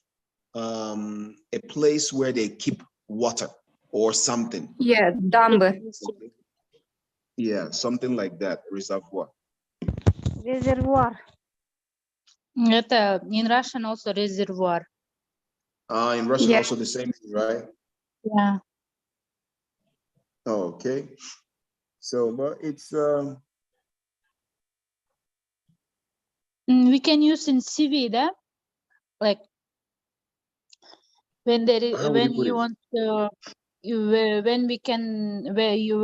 a place where they keep water or something. Yeah, дамбы. Yeah, something like that, reservoir. Reservoir. Это in Russian also reservoir. In Russian also the same thing, right? Yeah. Okay. So, but it's we can use in CV, да? Like when there is, when you want to, when we can, where you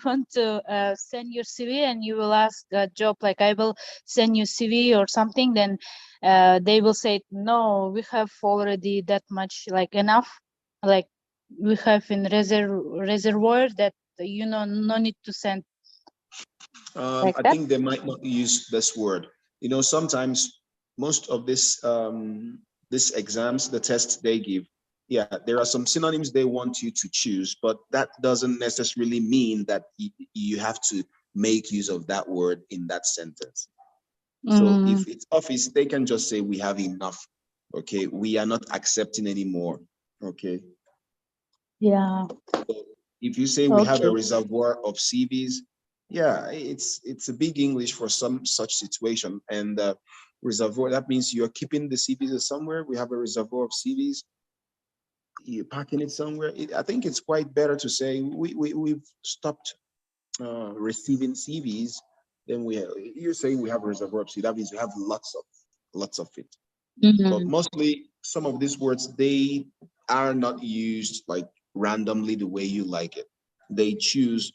want to send your CV and you will ask a job, like I will send you CV or something, then they will say no, we have already that much, like enough, like we have in reservoir that no need to send. I think they might not use this word. You know, sometimes most of this these exams, the tests they give, yeah, there are some synonyms they want you to choose, but that doesn't necessarily mean that you have to make use of that word in that sentence. So if it's office, they can just say we have enough. Okay, we are not accepting anymore. Okay. Yeah. So if you say we have a reservoir of CVs, yeah, it's a big English for some such situation. And reservoir, that means you're keeping the CVs somewhere. We have a reservoir of CVs. You're packing it somewhere. I think it's quite better to say we've stopped receiving CVs. Then you're saying we have a reservoir of CVs. That means we have lots of it. But mostly some of these words, they are not used like randomly the way you like it. They choose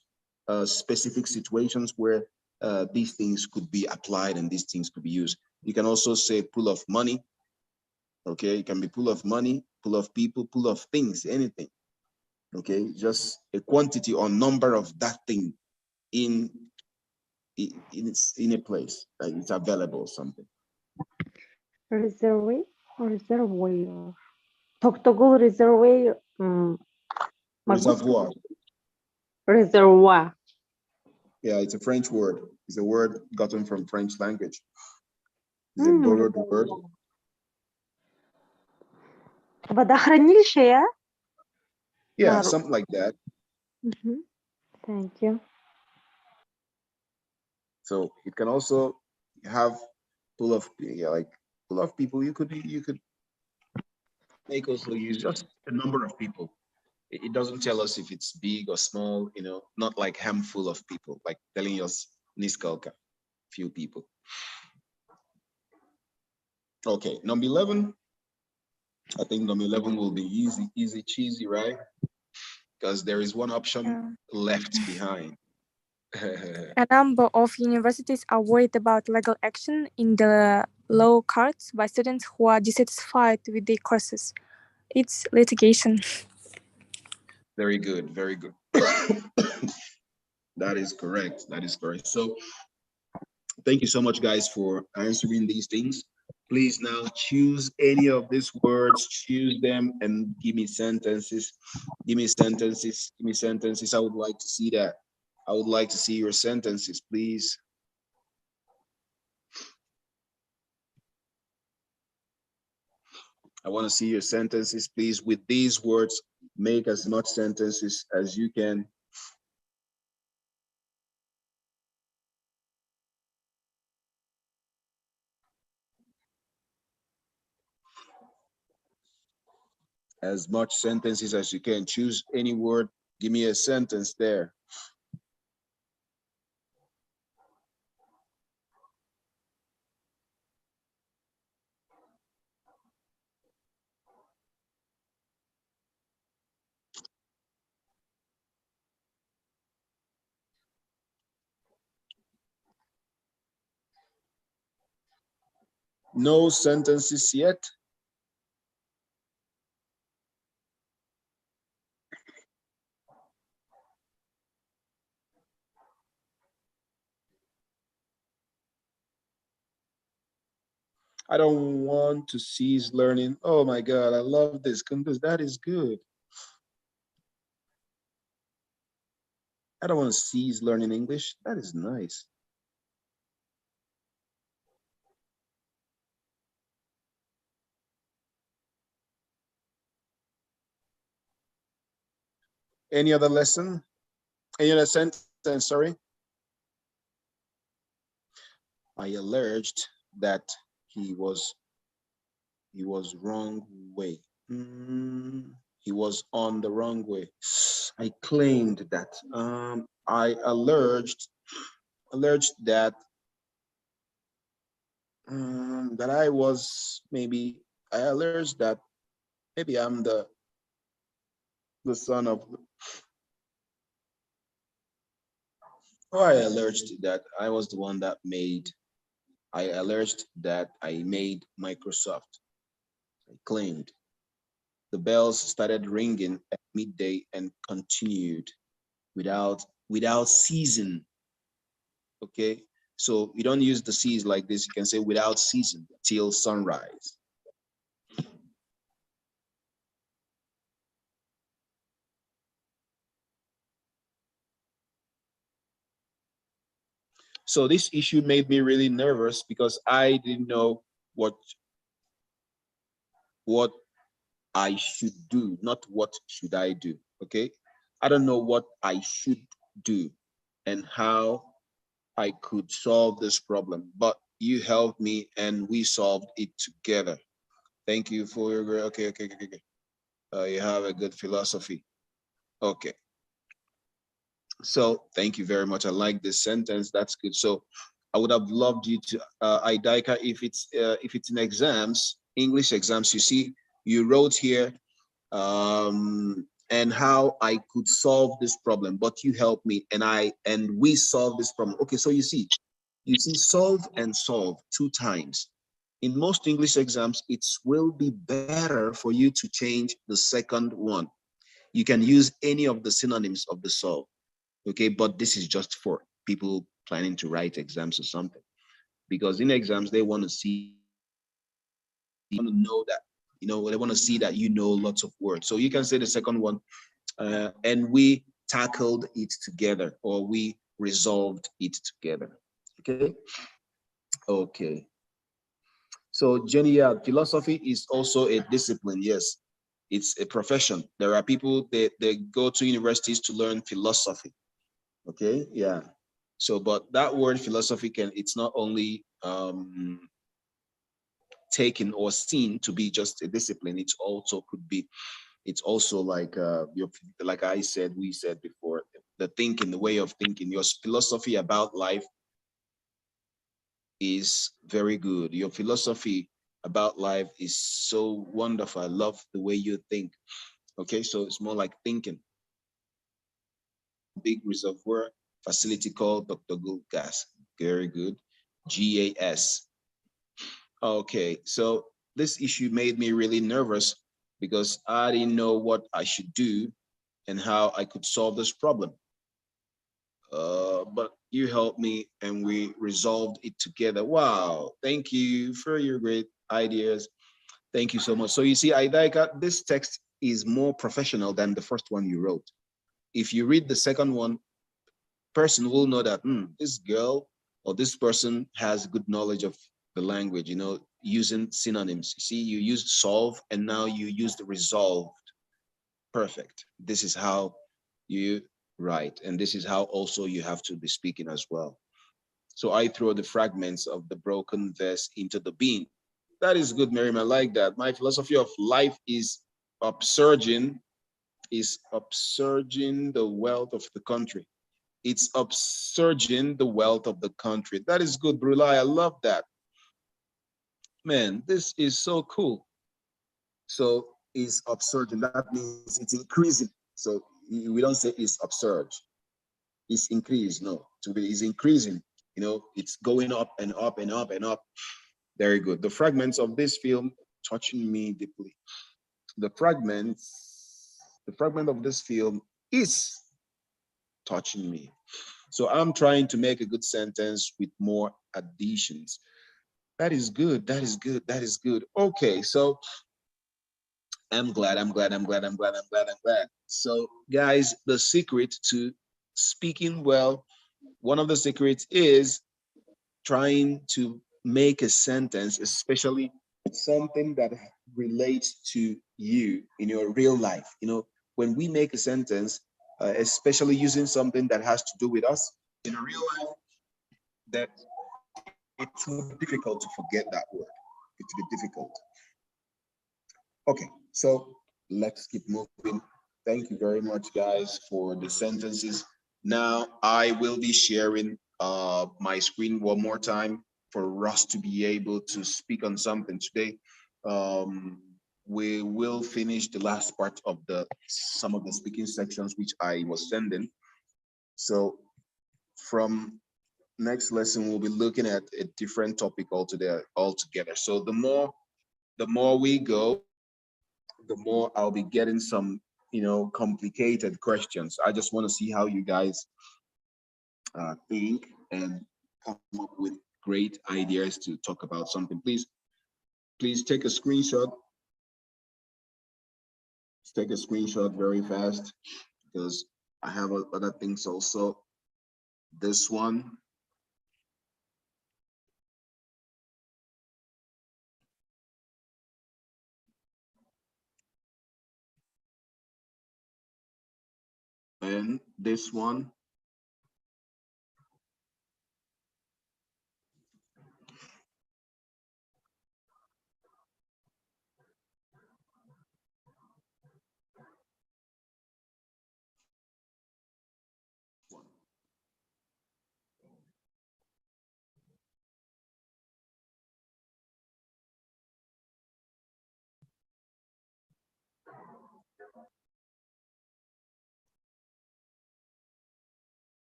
specific situations where these things could be applied and these things could be used. You can also say pool of money. Okay, it can be pool of money, pool of people, pool of things, anything. Okay, just a quantity or number of that thing in a place, like it's available or something. Reservoir. Toktogul reservoir. Reservoir. Reservoir. Yeah, it's a French word. It's a word gotten from French language. It's a borrowed word. Водохранилище, yeah? Yeah, something like that. Thank you. So it can also have full of people. You could make also use just a number of people. It doesn't tell us if it's big or small, you know, not like handful of people, like telling us niskalka, few people. Okay, number 11. I think number 11 will be easy cheesy, right? Because there is one option left behind. A number of universities are worried about legal action in the law courts by students who are dissatisfied with their courses. It's litigation. Very good, very good. That is correct. That is correct. So thank you so much, guys, for answering these things. Please now choose any of these words, choose them and give me sentences. Give me sentences. Give me sentences. I would like to see that. I would like to see your sentences, please. I want to see your sentences, please. With these words, make as much sentences as you can. As much sentences as you can. Choose any word. Give me a sentence there. No sentences yet. I don't want to cease learning. Oh my God, I love this. Kunduz, that is good. I don't want to cease learning English. That is nice. Any other lesson? Any other sentence, sorry? I alleged that he was wrong way. He was on the wrong way. I claimed that. I alleged that that I was maybe. I alleged that maybe I'm the son of. Oh, I alleged that I was the one that made. I alleged that I made Microsoft. I claimed. The bells started ringing at midday and continued without ceasing. Okay, so you don't use the cease like this. You can say without ceasing till sunrise. So this issue made me really nervous because I didn't know what I should do, not what should I do. Okay, I don't know what I should do and how I could solve this problem, but you helped me and we solved it together. Thank you for your okay. You have a good philosophy. Okay. So thank you very much. I like this sentence. That's good. So I would have loved you to Idaika, if it's in exams, English exams, you see, you wrote here and how I could solve this problem, but you helped me and we solved this problem. Okay, so you see solve and solve 2 times. In most English exams, it will be better for you to change the second one. You can use any of the synonyms of the solve. Okay, but this is just for people planning to write exams or something, because in exams they want to see, they want to know that, they want to see that you know lots of words. So you can say the second one, and we tackled it together, or we resolved it together. Okay. Okay. So Jenny, yeah, philosophy is also a discipline. Yes, it's a profession. There are people that they go to universities to learn philosophy. Okay, yeah. So, but that word philosophy it's not only taken or seen to be just a discipline. It's also like like we said before, the thinking, the way of thinking. Your philosophy about life is very good. Your philosophy about life is so wonderful. I love the way you think. Okay, so it's more like thinking. Big reservoir facility called Dr. Gould Gas. Very good. GAS. Okay, so this issue made me really nervous because I didn't know what I should do and how I could solve this problem. But you helped me and we resolved it together. Wow, thank you for your great ideas. Thank you so much. So you see, Idaika, this text is more professional than the first one you wrote. If you read the second one, person will know that this girl or this person has good knowledge of the language, using synonyms. See, you used solve and now you use the resolved. Perfect. This is how you write, and this is how also you have to be speaking as well. So I throw the fragments of the broken verse into the bin. That is good, Miriam. I like that. My philosophy of life is upsurging the wealth of the country. It's upsurging the wealth of the country. That is good, Brulai. I love that. Man, this is so cool. So it's upsurging. That means it's increasing. So we don't say it's upsurge. It's increased. No, it's increasing. It's going up and up and up and up. Very good. The fragments of this film touching me deeply. The fragment of this film is touching me. So I'm trying to make a good sentence with more additions. That is good. That is good. That is good. Okay, so I'm glad. So guys, the secret to speaking well, one of the secrets is trying to make a sentence, especially something that relates to you in your real life. You know, when we make a sentence, especially using something that has to do with us in a real life, that it's more difficult to forget that word. It's a bit difficult. Okay, so let's keep moving. Thank you very much, guys, for the sentences. Now I will be sharing my screen one more time for us to be able to speak on something today. We will finish the last part of some of the speaking sections which I was sending. So from next lesson, we'll be looking at a different topic altogether. So the more we go, the more I'll be getting some, complicated questions. I just want to see how you guys think and come up with great ideas to talk about something. Please take a screenshot. Let's take a screenshot very fast because I have other things also. This one. And this one.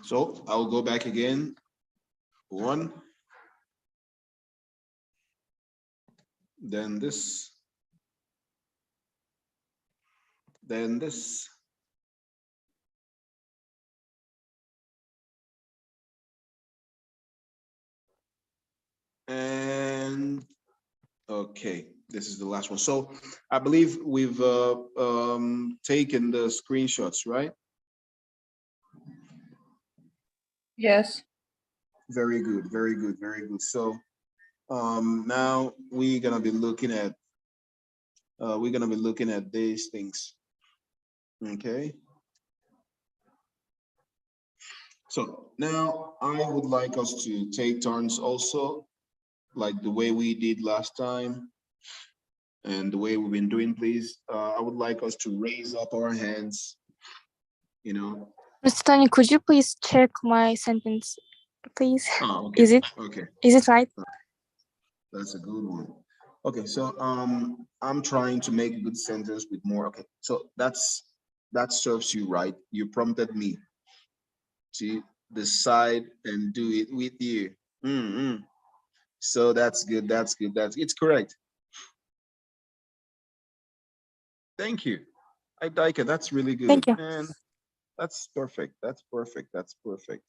So I'll go back again. One. Then this. Then this. And okay, this is the last one. So I believe we've taken the screenshots, right? Yes. Very good, very good, very good. So now we're gonna be looking at these things. Okay. So now I would like us to take turns also, like the way we did last time and the way we've been doing, please. I would like us to raise up our hands, Mr. Tony, could you please check my sentence, please? Oh, okay. Is it right? That's a good one. Okay, so I'm trying to make a good sentence with more. Okay, so that serves you right. You prompted me to decide and do it with you. So that's good. It's correct. Thank you. I like it. That's really good. Thank you. And that's perfect. That's perfect. That's perfect.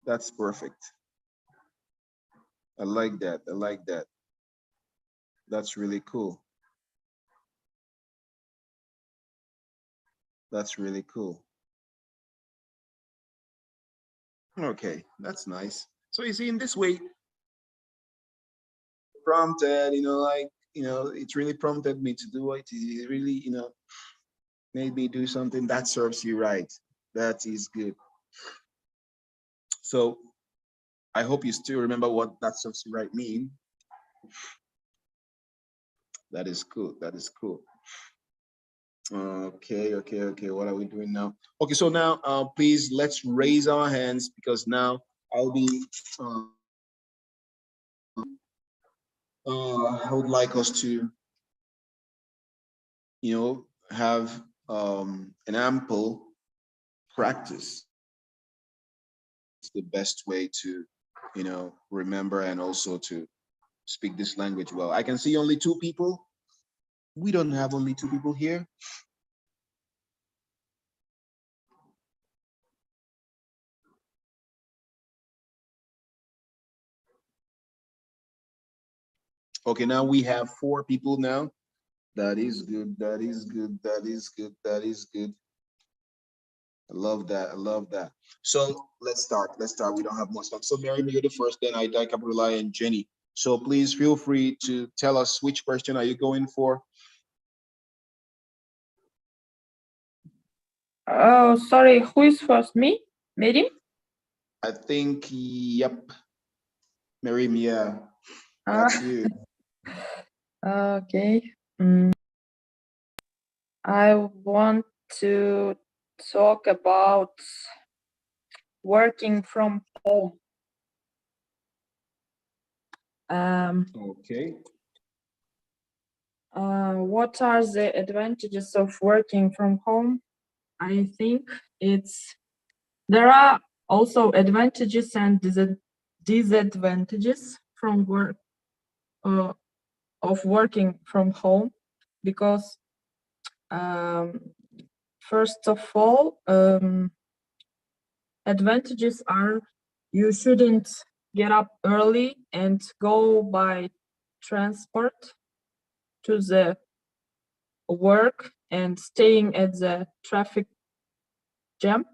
That's perfect. I like that. I like that. That's really cool. That's really cool. Okay, that's nice. So you see, in this way, prompted, it's really prompted me to do it. It really, made me do something that serves you right. That is good. So I hope you still remember what that serves you right mean. That is cool. That is cool. Okay. What are we doing now? Okay, so now please let's raise our hands because now I'll be I would like us to have an ample practice. It's the best way to remember and also to speak this language well. I can see only 2 people. We don't have only 2 people here. Okay, now we have 4 people now. That is good. That is good. That is good. That is good. I love that. I love that. So let's start. Let's start. We don't have much time. So Mary, you're the first, then I, Caprula, and Jenny. So please feel free to tell us which question are you going for. Oh, sorry. Who is first? Me? Mary? I think, yep. Mary, yeah. That's you. Okay. I want to talk about working from home. Okay. What are the advantages of working from home? I think there are also advantages and disadvantages from of working from home, because first of all, advantages are you shouldn't get up early and go by transport to the work and staying at the traffic jam.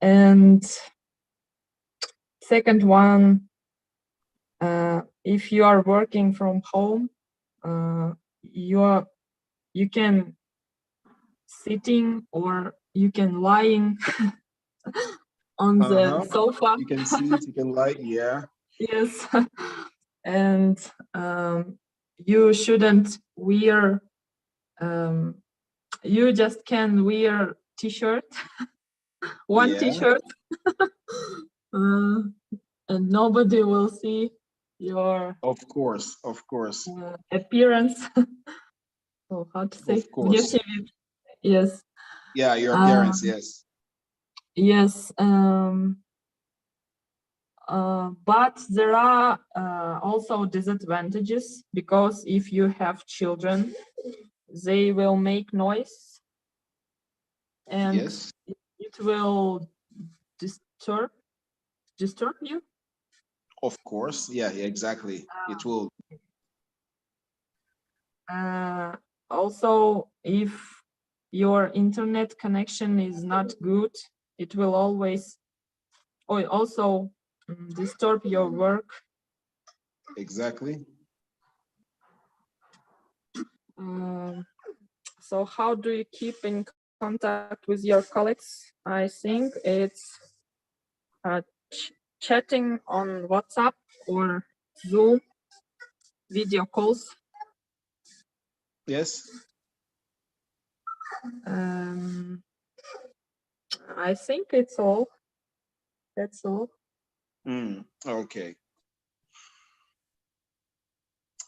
And second one, if you are working from home, you can sitting or you can lying on the sofa. You can sit, you can lie, yeah. Yes. And you shouldn't wear, you just can wear t-shirt, one t-shirt, and nobody will see your appearance. Oh, how to say? Of course. Yes. Yeah, your appearance, yes. Yes. But there are also disadvantages, because if you have children, they will make noise, and it will disturb you. Of course, yeah, exactly. It will. Also, if your internet connection is not good, it will always also disturb your work. Exactly. So how do you keep in contact with your colleagues? I think it's chatting on WhatsApp or Zoom, video calls. Yes. I think it's all. That's all. Okay.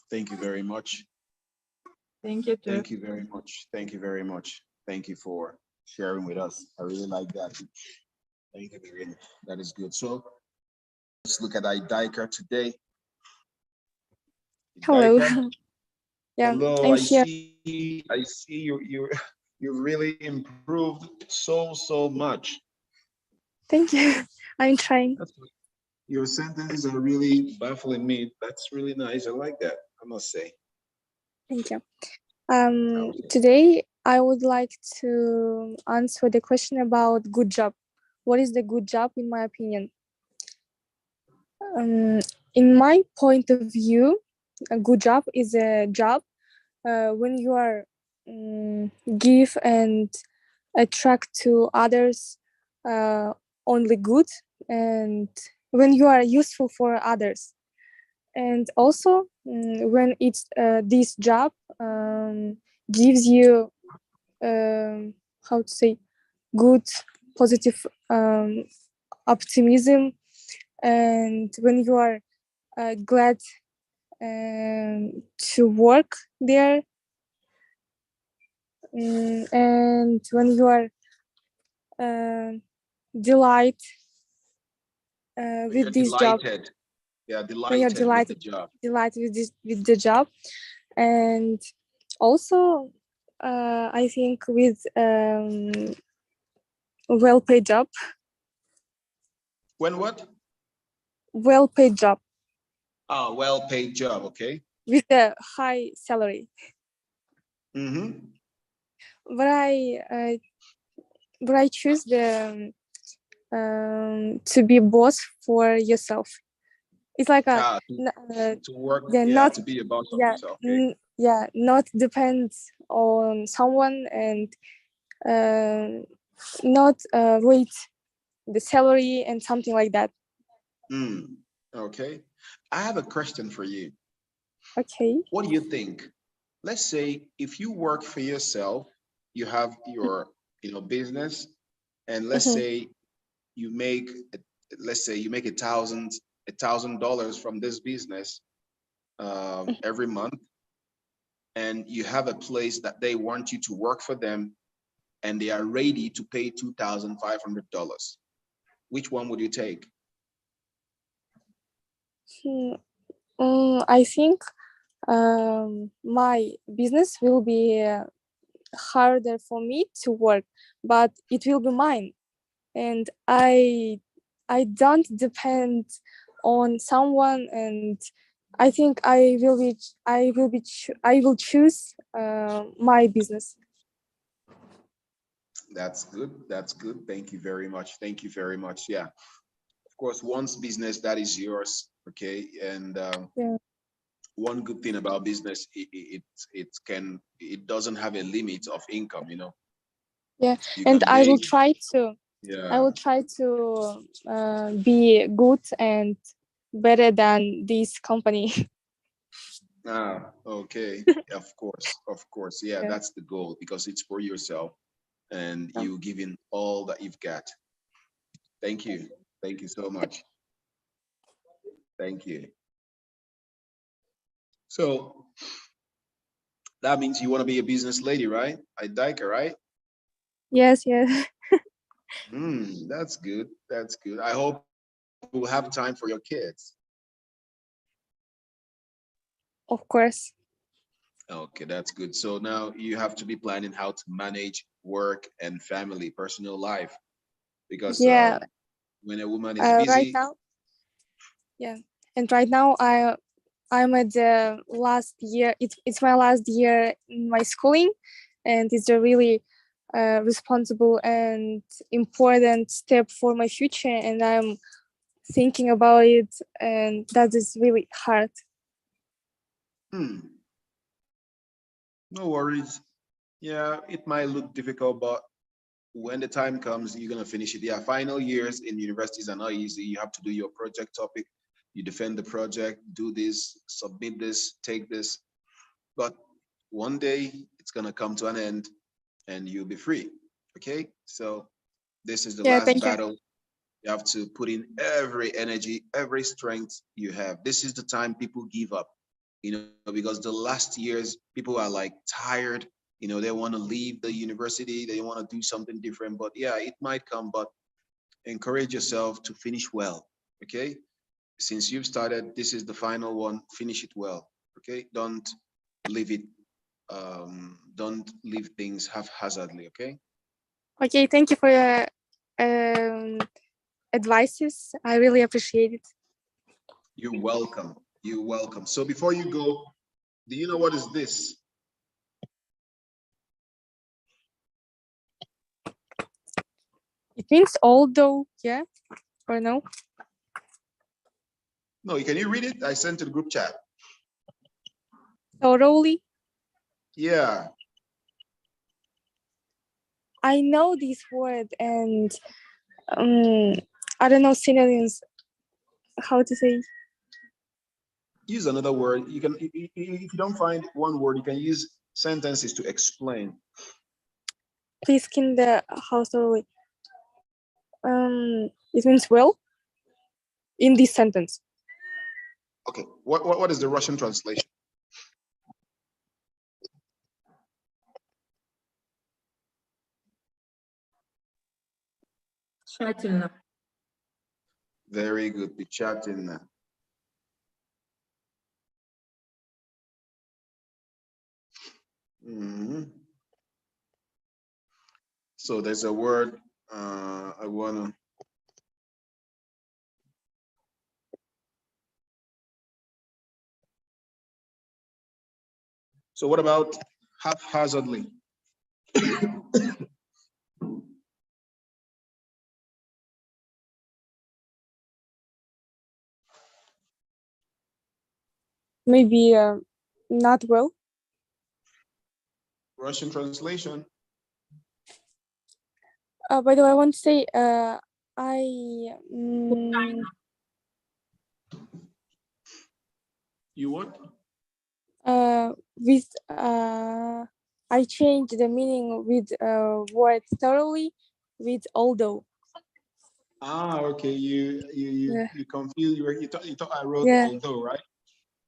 Thank you very much. Thank you too. Thank you very much. Thank you very much. Thank you for sharing with us. I really like that. Thank you very much. That is good. So let's look at Idaika today. Hello. Idaika? Yeah, hello. I'm here. I see you really improved so much. Thank you. I'm trying. Your sentences are really baffling me. That's really nice. I like that, I must say. Thank you. Today I would like to answer the question about good job. What is the good job in my opinion? In my point of view, a good job is a job when you are give and attract to others only good, and when you are useful for others, and also when it's this job gives you how to say good positive optimism, and when you are glad to work there, and when you are delight with this job. Yeah, delighted with the job. Delighted with the job, and also I think with well-paid job. When what? Well-paid job. Ah, well-paid job, okay. With a high salary. Mm-hmm. But I choose the to be boss for yourself. It's like a to work, not to be a boss of yourself. Okay? Not depends on someone and not wait the salary and something like that. Okay, I have a question for you. Okay. What do you think? Let's say if you work for yourself, you have your business, and let's say you make $1,000 from this business every month, and you have a place that they want you to work for them, and they are ready to pay $2,500. Which one would you take? I think my business will be harder for me to work, but it will be mine, and I don't depend on someone, and I think I will choose my business. That's good. That's good. Thank you very much. Thank you very much. Yeah. Of course, one's business, that is yours. Okay. And one good thing about business, it doesn't have a limit of income, Yeah. And I will try to. Yeah. I will try to be good and better than this company. Okay. Of course. Yeah, that's the goal, because it's for yourself and you giving all that you've got. Thank you. Thank you so much. Thank you. So that means you want to be a business lady, right? Daika, right? Yes. That's good. That's good. I hope we'll have time for your kids. Of course. Okay, that's good. So now you have to be planning how to manage work and family, personal life, because when a woman is busy. Right now, and right now I'm at the last year. It's my last year in my schooling, and it's a really responsible and important step for my future, and I'm thinking about it, and that is really hard. No worries. Yeah, it might look difficult, but when the time comes, you're gonna finish it. Yeah, final years in universities are not easy. You have to do your project topic, you defend the project, do this, submit this, take this. But one day it's gonna come to an end and you'll be free. Okay, so this is the last battle. You have to put in every energy, every strength you have. This is the time people give up, because the last years people are like tired, they want to leave the university, they want to do something different. But yeah, it might come, but encourage yourself to finish well. Okay, since you've started, this is the final one. Finish it well. Okay, don't leave it. Don't leave things haphazardly. Okay. Okay, thank you for your advices. I really appreciate it. You're welcome. You're welcome. So before you go, do you know what is this? It means although, yeah, or no? No, can you read it? I sent to the group chat. Thoroughly? Yeah. I know this word, and I don't know synonyms. How to say? Use another word. You can, if you don't find one word, you can use sentences to explain. Please, can the how thoroughly? It means well in this sentence. Okay. What is the Russian translation? Тщательно. Very good. Тщательно. So there's a word I wanna. So what about haphazardly? Maybe not well. Russian translation. By the way, I want to say You what? With I changed the meaning with word thoroughly with although. Ah, okay. You confused. You thought I wrote Yeah. although, right?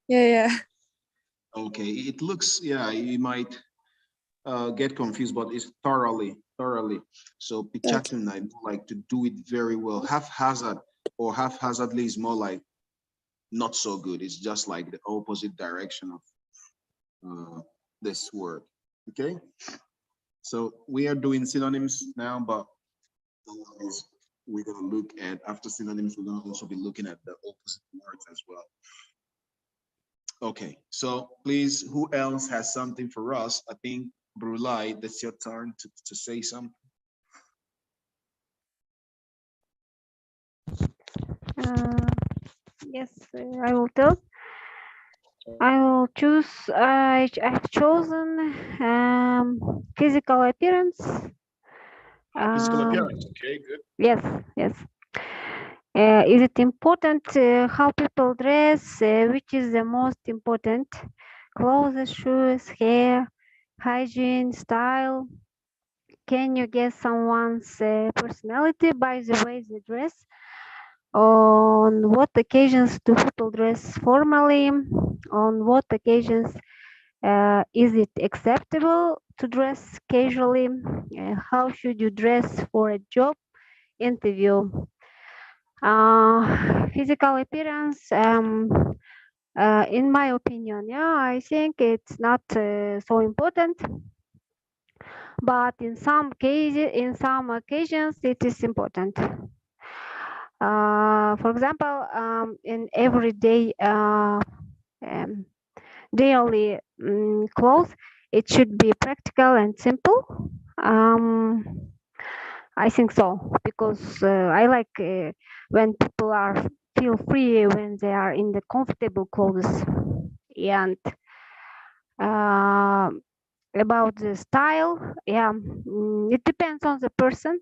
Yeah. Okay. It looks, yeah, you might get confused, but it's thoroughly. So pichatun, I like to do it very well. Haphazard or haphazardly is more like not so good. It's just like the opposite direction of this word. Okay. So we are doing synonyms now, but we're gonna look at, after synonyms, we're gonna also be looking at the opposite words as well. Okay, so please, who else has something for us? I think Brulai, that's your turn to say something. Yes, I will tell. I will choose. I've chosen physical appearance. Physical appearance. Okay, good. Yes. Is it important how people dress? Which is the most important? Clothes, shoes, hair, hygiene, style. Can you guess someone's personality by the way they dress? On what occasions do people dress formally? On what occasions is it acceptable to dress casually? How should you dress for a job interview? Physical appearance, in my opinion, I think it's not so important, but in some cases, in some occasions, it is important. For example, in everyday daily clothes, it should be practical and simple. I think so, because I like when people feel free when they are in the comfortable clothes. And about the style, it depends on the person.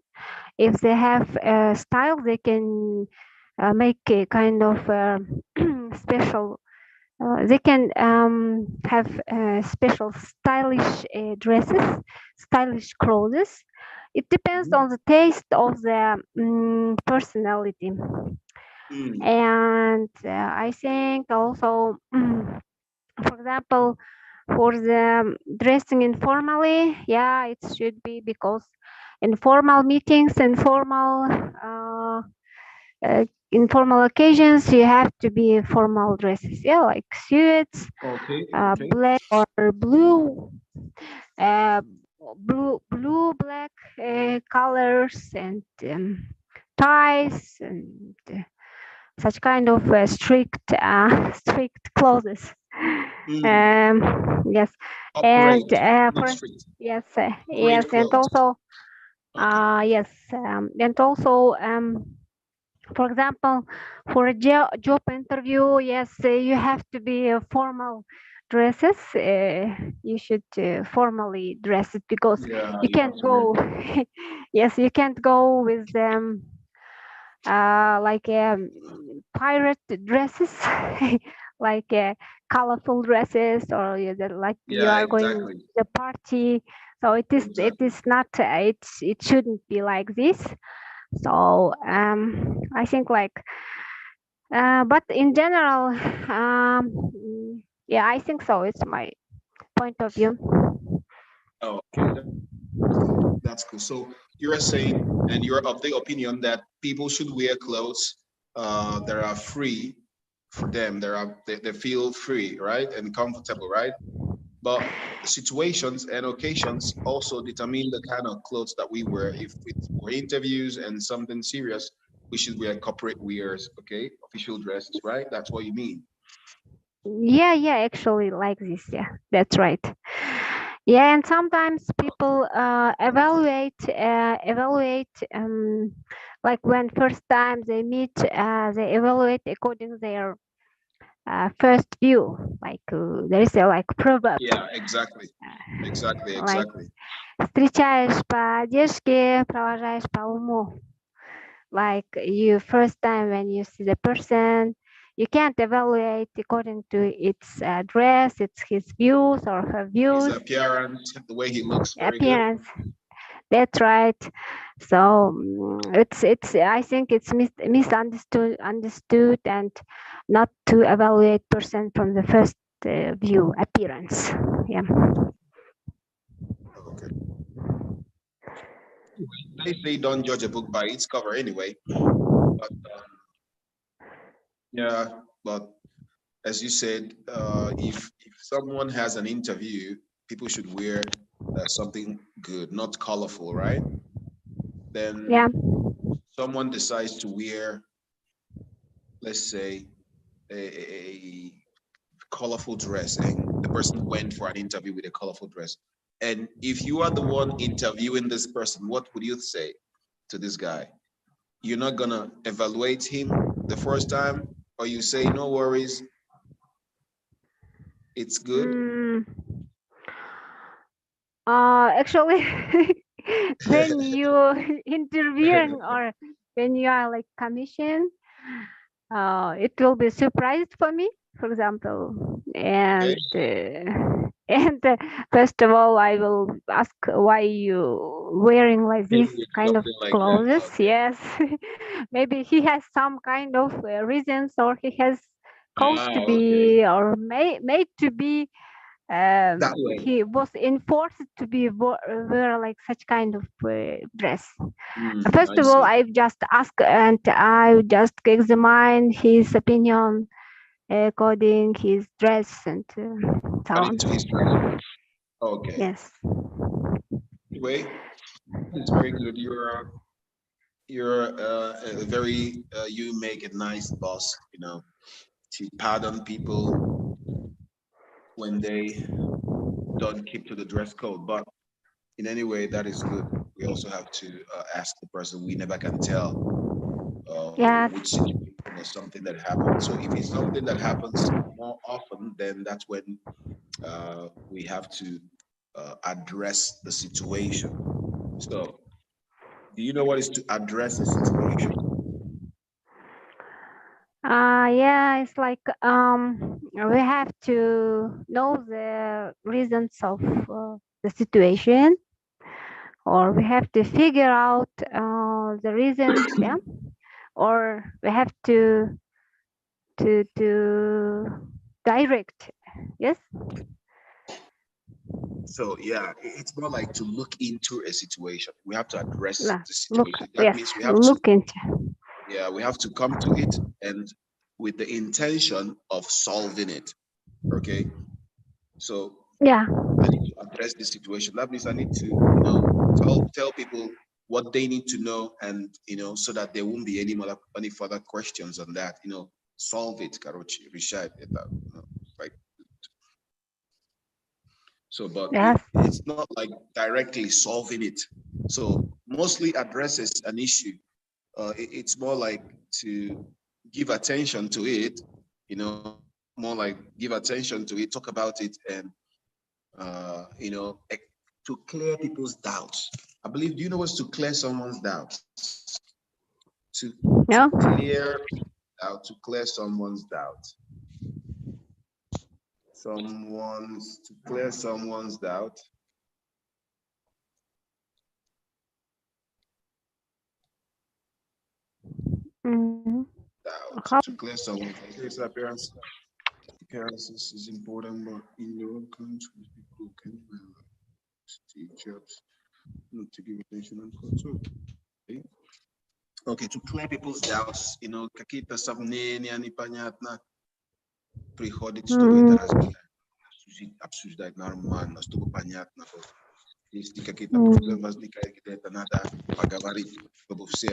If they have a style, they can make a kind of special. They can have special stylish dresses, stylish clothes. It depends on the taste of the personality. And I think also, for example, for the dressing informally, it should be, because informal meetings, informal occasions, you have to be formal dresses, like suits, black or blue, black colors, and ties, and such kind of strict clothes. Yes, and and also and also for example, for a job interview, you have to be formal dresses. You should formally dress it, because you can't go. Yes, you can't go with them like pirate dresses, like colorful dresses, or you are going to the party. So it is not. It shouldn't be like this. So I think but in general, I think so. It's my point of view. Okay, that's cool. So you're saying, and you're of the opinion that people should wear clothes that are free for them. They feel free, right, and comfortable, right? But situations and occasions also determine the kind of clothes that we wear. If it's for interviews and something serious, we should wear corporate wears, okay? Official dresses, right? That's what you mean. Yeah, actually like this. Yeah, that's right. Yeah, and sometimes people evaluate like when first time they meet, they evaluate according their first view. Like there is a like proverb. Yeah, exactly. Like встречаешь по одежке, провожаешь по уму. Like you first time when you see the person, you can't evaluate according to its dress, it's his views or her views. His appearance, the way he looks. Appearance. That's right. So it's I think it's misunderstood and not to evaluate person from the first view appearance. Yeah. Okay. They say don't judge a book by its cover anyway. But, yeah, but as you said, if someone has an interview, people should wear something good, not colorful, right? Then someone decides to wear, let's say, a colorful dress, and the person went for an interview with a colorful dress. And if you are the one interviewing this person, what would you say to this guy? You're not gonna evaluate him the first time, or you say, no worries, it's good? Actually, when you interviewing or when you are like commission, it will be surprised for me, for example. And first of all, I will ask why you wearing like this kind of like clothes. Yes, maybe he has some kind of reasons, or he has caused to be or made to be. He was enforced to be wear like such kind of dress. First of all, I just ask and I just examine his opinion according his dress and so on. Okay. Yes. Anyway, it's very good. You're a very you make a nice boss, you know, to pardon people when they don't keep to the dress code. But in any way, that is good. We also have to ask the person. We never can tell which situation or something that happens. So if it's something that happens more often, then that's when we have to address the situation. So, do you know what is to address a situation? Yeah, it's like we have to know the reasons of the situation, or we have to figure out the reasons, yeah, or we have to direct, yes. So yeah, it's more like to look into a situation. We have to address the situation. That means we have to we have to come to it and with the intention of solving it. Okay. So I need to address this situation. That means I need to, you know, tell people what they need to know, and you know, so that there won't be any further questions on that. You know, solve it, Karochi, Rishad, you know, like. So, but it's not like directly solving it. So mostly addresses an issue. It's more like to give attention to it, you know, more like give attention to it, talk about it, and, you know, to clear people's doubts. I believe, do you know what's to clear someone's doubts? To clear someone's doubt. To clear someone's doubt. To clear someone's appearance. Appearances is important, but in your own country, people can Steve Jobs not to give attention and control. Okay, to clear people's doubts, you know, какие-то сомнения непонятно, приходит, чтобы это обсуждать нормально, чтобы понятно. Если какие-то проблемы возникают, где-то надо поговорить, чтобы все,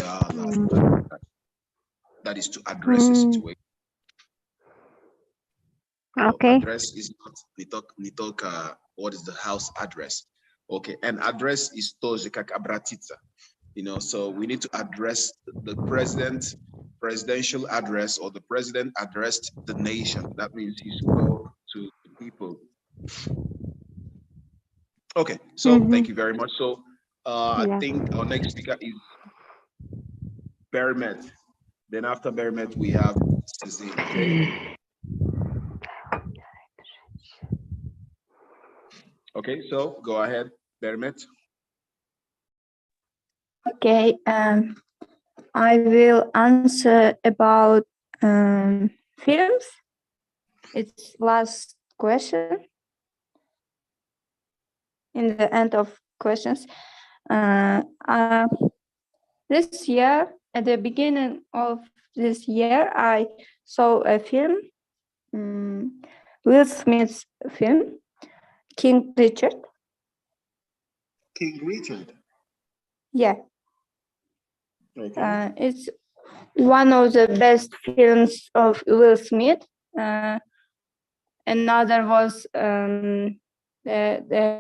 that is to address the situation. Okay. Address is not, we talk what is the house address. Okay, and address is тоже как обратиться. You know, so we need to address the presidential address, or the president addressed the nation. That means he spoke to the people. Okay, so thank you very much. So I think our next speaker is Bermet. Then after Bermet, we have Cezanne. Okay? Okay, so go ahead, Bermet. Okay, I will answer about films. It's last question. In the end of questions. This year, at the beginning of this year, I saw a film, Will Smith's film, King Richard. King Richard? Yeah. Okay. It's one of the best films of Will Smith. Another was the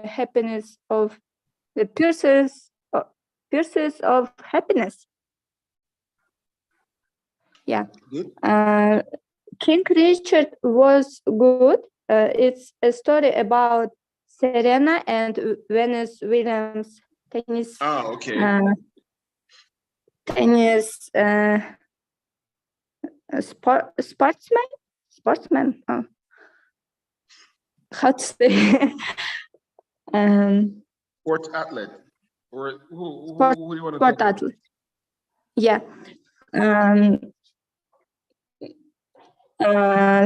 happiness of the pursuit of happiness. Yeah. Good. King Richard was good. It's a story about Serena and Venus Williams, tennis. Oh, okay. Tennis sportsman. Oh. How to say? Sport athlete, or who do you want to Sport talk athlete. Yeah.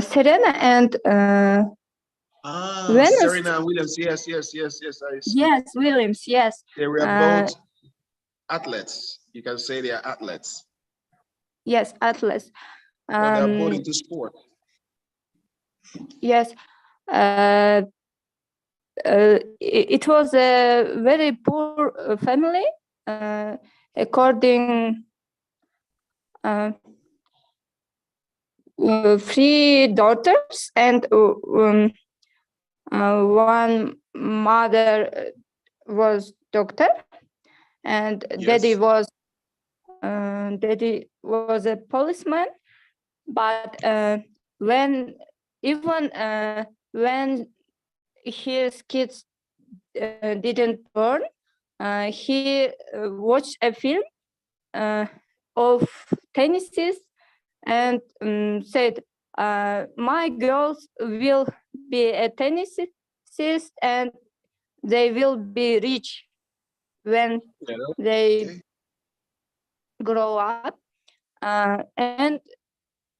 Serena and Venus. Serena Williams. Yes. I see. Yes, Williams. Yes. They were both athletes. You can say they are athletes. Yes, athletes. But they're both into sport. Yes. It was a very poor family, according 3 daughters and one mother was doctor, and Yes. daddy was a policeman. But when his kids didn't born, he watched a film of tennises and said, my girls will be a tennisist and they will be rich when they grow up. And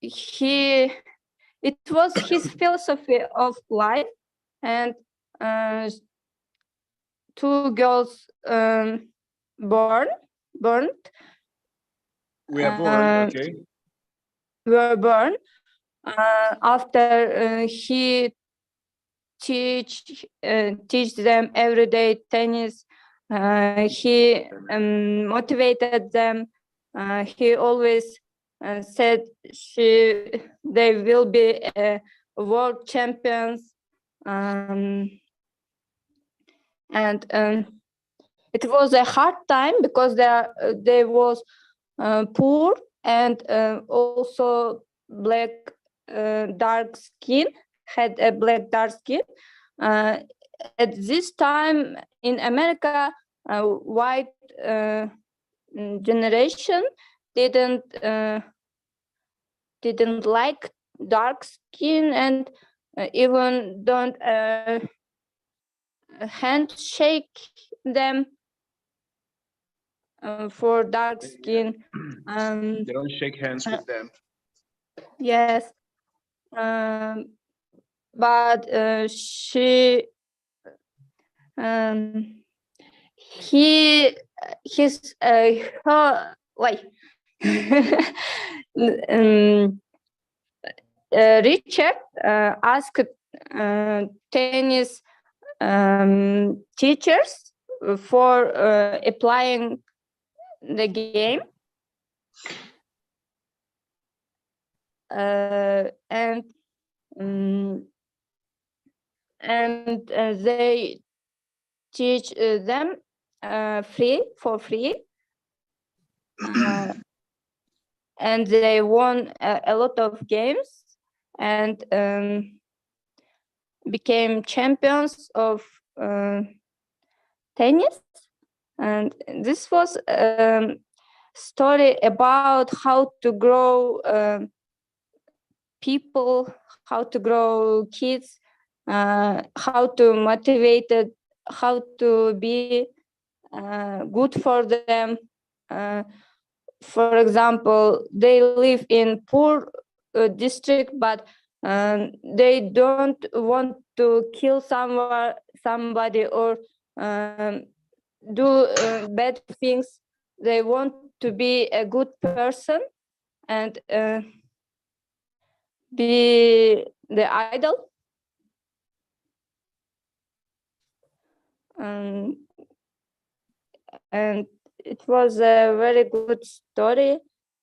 it was his philosophy of life, and 2 girls born. We are born, okay. Were born after he teach them everyday tennis. He motivated them. He always said they will be world champions. And it was a hard time because they was poor and also black dark skin, had a black dark skin. At this time in America, white generation didn't like dark skin and even don't handshake them for dark skin. They don't shake hands with them. Yes, but Richard asked tennis teachers for applying the game, and and they teach them for free. And they won a lot of games and became champions of tennis. And this was a story about how to grow people, how to grow kids, how to motivate it, how to be good for them. For example, they live in poor district, but they don't want to kill somebody or do bad things. They want to be a good person and be the idol. And it was a very good story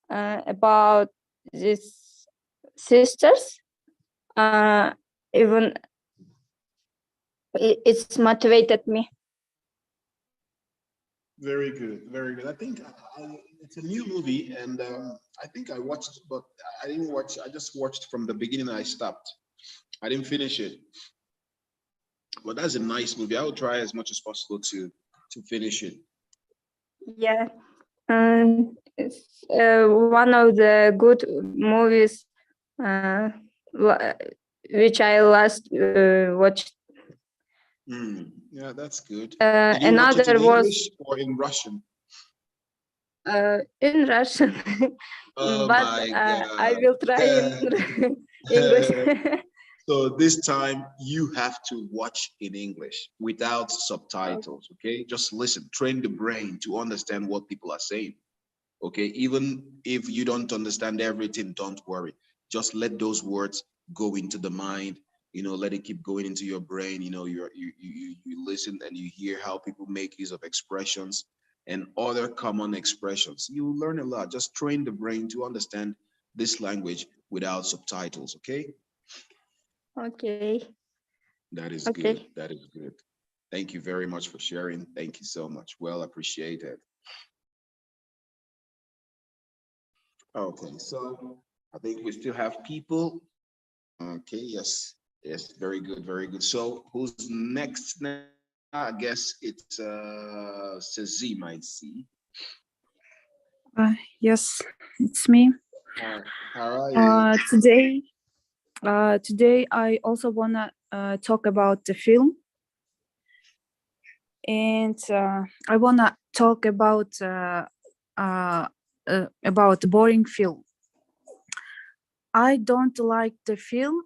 about these sisters. Even it's motivated me. Very good, very good. I think it's a new movie, and I think I watched, but I didn't watch. I just watched from the beginning and I stopped. I didn't finish it. But that's a nice movie. I will try as much as possible to finish it. Yeah, it's one of the good movies which I last watched. Yeah, that's good. Did you Another watch it in was English or in Russian? in Russian, Oh but my God. I will try in English. So this time you have to watch in English without subtitles, okay? Just listen, train the brain to understand what people are saying, okay? Even if you don't understand everything, don't worry. Just let those words go into the mind, you know, let it keep going into your brain. You know, you listen and you hear how people make use of expressions and other common expressions. You learn a lot. Just train the brain to understand this language without subtitles, okay? Okay. That is Okay. good. That is good. Thank you very much for sharing. Thank you so much. Well appreciated. Okay, so I think we still have people. Okay, yes. Yes, very good, very good. So who's next now? I guess it's Sazi, might see. Yes, it's me. How are you? Today I also wanna talk about the film, and I wanna talk about boring film. I don't like the film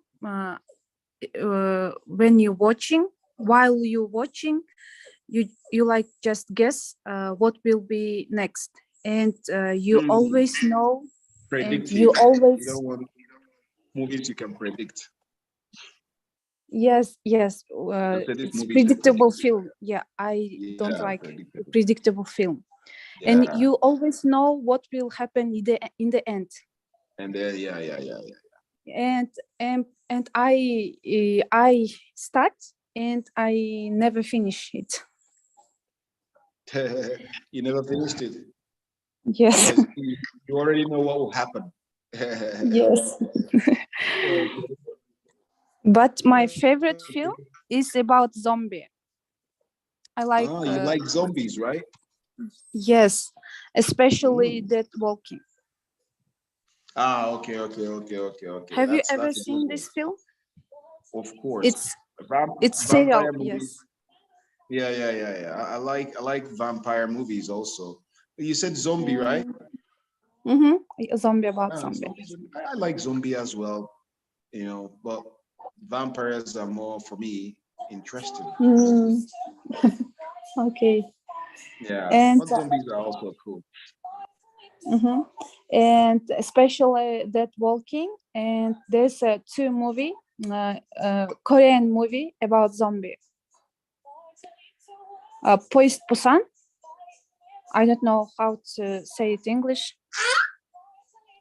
when you're watching. While you're watching, you like just guess what will be next, and you always know. And you always. You don't want movies you can predict. Yes, it's predictable film. Yeah, I don't like predictable film. Yeah. And you always know what will happen in the end. And then yeah. And I start and I never finish it. You never finished it. Yes. Because you already know what will happen. Yes. But my favorite film is about zombie. I like. Oh, you like zombies, right? Yes, especially Dead Walking. Ah, okay. Have you ever seen this film? Of course. It's serial. Movies. Yes. Yeah. I like vampire movies also. You said zombie, right? A zombie about zombie. I like zombie as well, you know, but vampires are more for me interesting. Okay. Yeah, and but zombies are also cool. And especially Dead Walking, and there's a two Korean movie about zombie. Poist Busan. I don't know how to say it in English.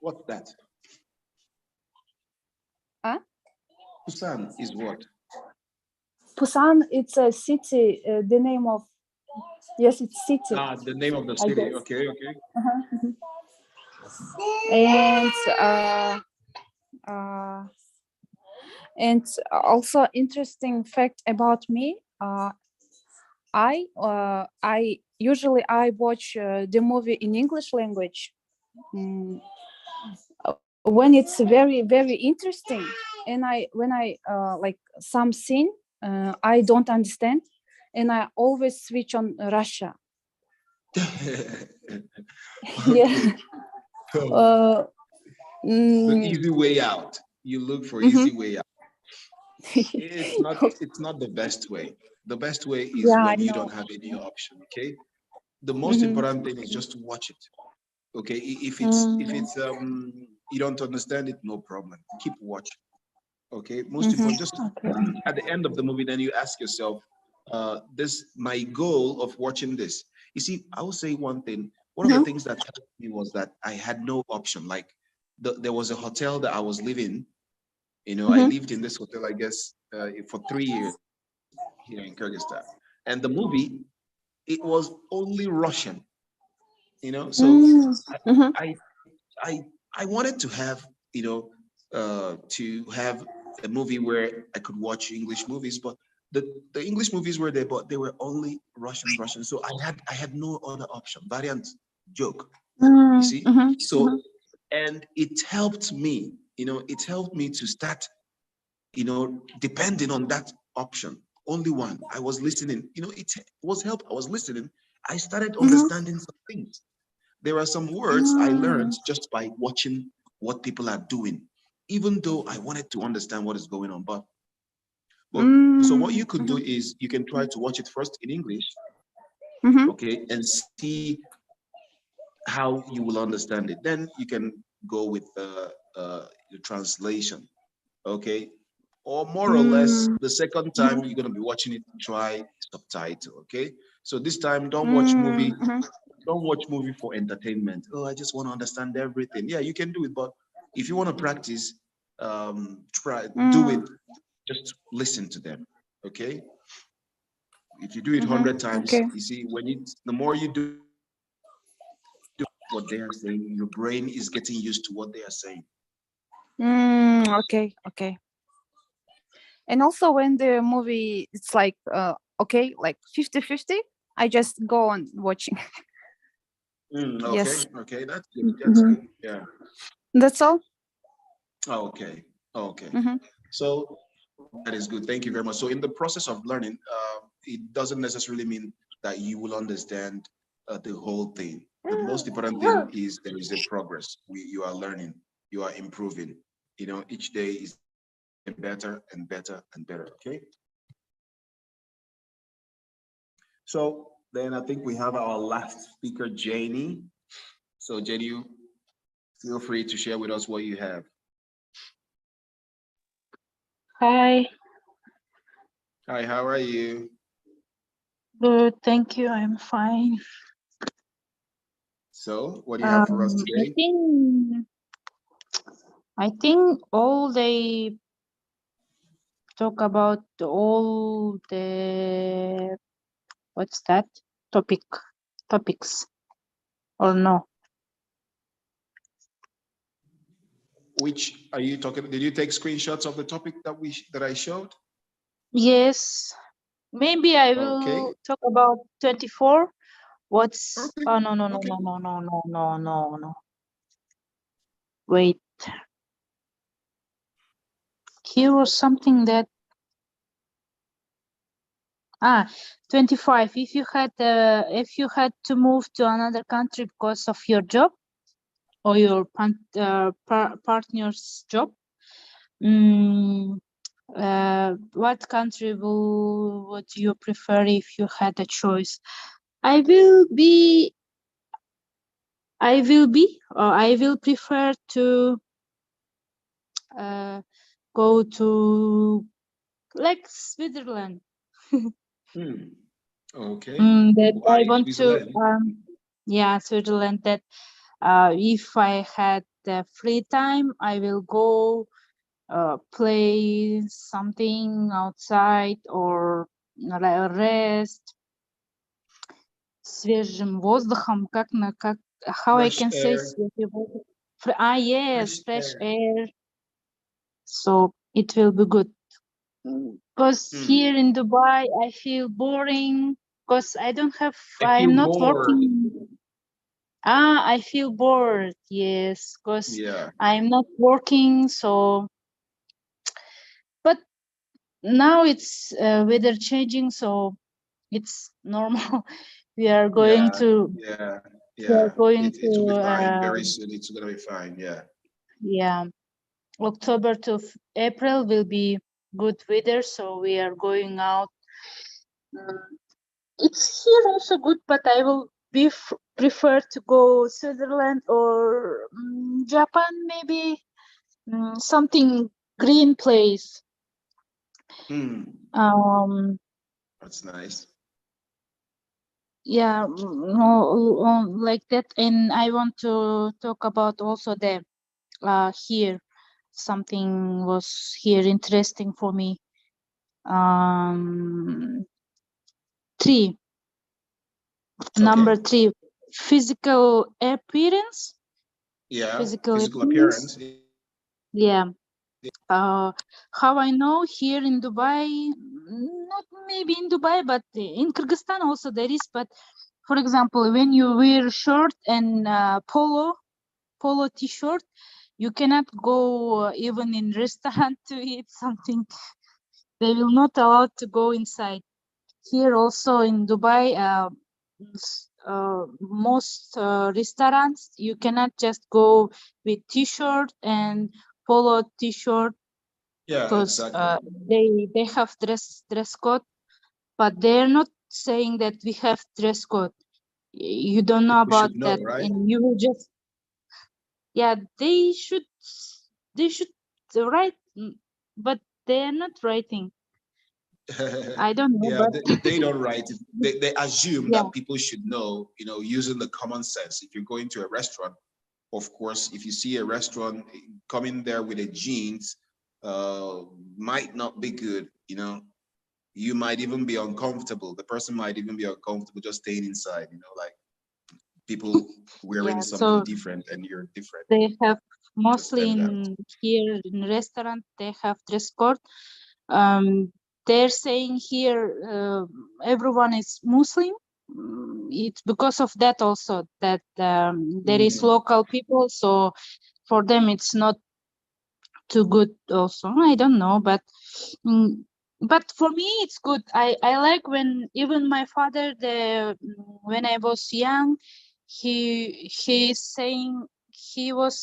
What's that? Huh? Busan is what? Busan, it's a city. The name of yes, it's city. The name of the city. Okay, okay. And also interesting fact about me. I usually watch the movie in English language when it's very interesting, and when I like some scene I don't understand, and I always switch on Russia. Yeah. The easy way out. You look for easy way out. It's not the best way. The best way is when you don't have any option. Okay. The most important thing is just to watch it. Okay. If it's you don't understand it, no problem. Keep watching. Okay. Most important, just at the end of the movie, then you ask yourself, my goal of watching this. You see, I will say one thing. One of the things that helped me was that I had no option. Like there was a hotel that I was living. You know, I lived in this hotel, I guess, for 3 years here in Kyrgyzstan. And the movie, it was only Russian. You know, so I wanted to have, you know, to have a movie where I could watch English movies, but the English movies were there, but they were only Russian. So I had no other option. Variant joke, you see. So and it helped me, you know, it helped me to start, you know, depending on that option. Only one. I was listening, you know, it was help. I was listening. I started understanding some things. There are some words I learned just by watching what people are doing, even though I wanted to understand what is going on. But so what you could do is you can try to watch it first in English, okay, and see how you will understand it. Then you can go with the translation, okay? Or more or less, the second time you're gonna be watching it, try subtitle, okay? So this time, don't watch movie. Don't watch movie for entertainment. Oh, I just want to understand everything. Yeah, you can do it, but if you want to practice, do it. Just listen to them, okay? If you do it 100 times, you see, the more you do what they are saying, your brain is getting used to what they are saying. Okay. And also when the movie, it's like, okay, like 50-50, I just go on watching. Okay, Yes. okay, that's good. That's good. Yeah. That's all. Okay. So that is good. Thank you very much. So in the process of learning, it doesn't necessarily mean that you will understand the whole thing. The most important thing is there is a progress. You are learning, you are improving. You know, each day is better and better and better. Okay. So then I think we have our last speaker, Janie. So Janie, feel free to share with us what you have. Hi. Hi, how are you? Good, thank you. I'm fine. So what do you have for us today? I think all they talk about all the what's that topics or no? Which are you talking? Did you take screenshots of the topic that I showed? Yes, maybe I will talk about 24. What's oh no. Wait. Here was something that 25. If you had to move to another country because of your job or your partner's job, what country would you prefer if you had a choice? I will prefer to go to like Switzerland. Okay. That Why I want Switzerland? to Switzerland, that if I had the free time, I will go play something outside or rest, свежим воздухом, how I can say свежий воздух? Yes, fresh air. So it will be good. Because here in Dubai, I feel boring because I don't have, I'm not working. I feel bored, yes, because I'm not working, so, but now it's weather changing, so it's normal. We are going to, it will be fine. Very soon, it's gonna be fine, yeah. October to April will be good weather, so we are going out. It's here also good, but I will prefer to go Switzerland or Japan, maybe something green place. That's nice. Yeah, like that. And I want to talk about also the here. Something was here interesting for me. 3. Number 3, physical appearance. Physical appearance. Yeah. How I know here in Dubai, not maybe in Dubai, but in Kyrgyzstan also there is. But for example, when you wear short and polo t-shirt, you cannot go even in restaurant to eat something. They will not allow to go inside. Here also in Dubai, most restaurants, you cannot just go with t-shirt and polo t-shirt. Because they have dress code, but they're not saying that we have dress code. You don't know about that, right? And you will just they should write, but they're not writing. I don't know. But they don't write it. They assume that people should know, using the common sense. If you're going to a restaurant, of course, if you see a restaurant coming there with a jeans, might not be good. You might even be uncomfortable. The person might even be uncomfortable just staying inside. Like people wearing something different, and you're different. They have mostly here in restaurant, they have dress code. They're saying here everyone is Muslim. It's because of that also that there is local people, so for them it's not too good also. I don't know, but for me it's good. I like when even my father, when I was young, he keeps saying that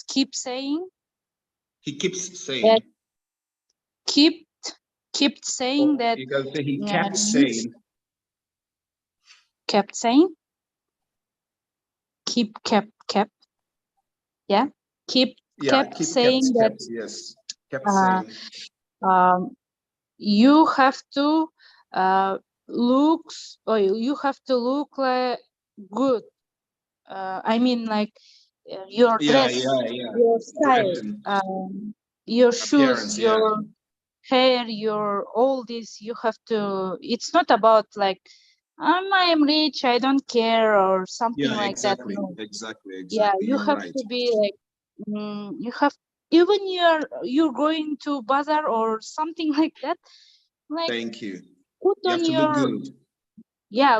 kept saying that you can say he kept saying kept saying that you have to look like good. I mean, like your dress, your style, your shoes, your hair, your all this. You have to. It's not about like I am rich, I don't care, or something like that. No. Exactly. Yeah, you have to be like you have, even you're going to bazaar or something like that. Like, thank you. Put you on have to your look good.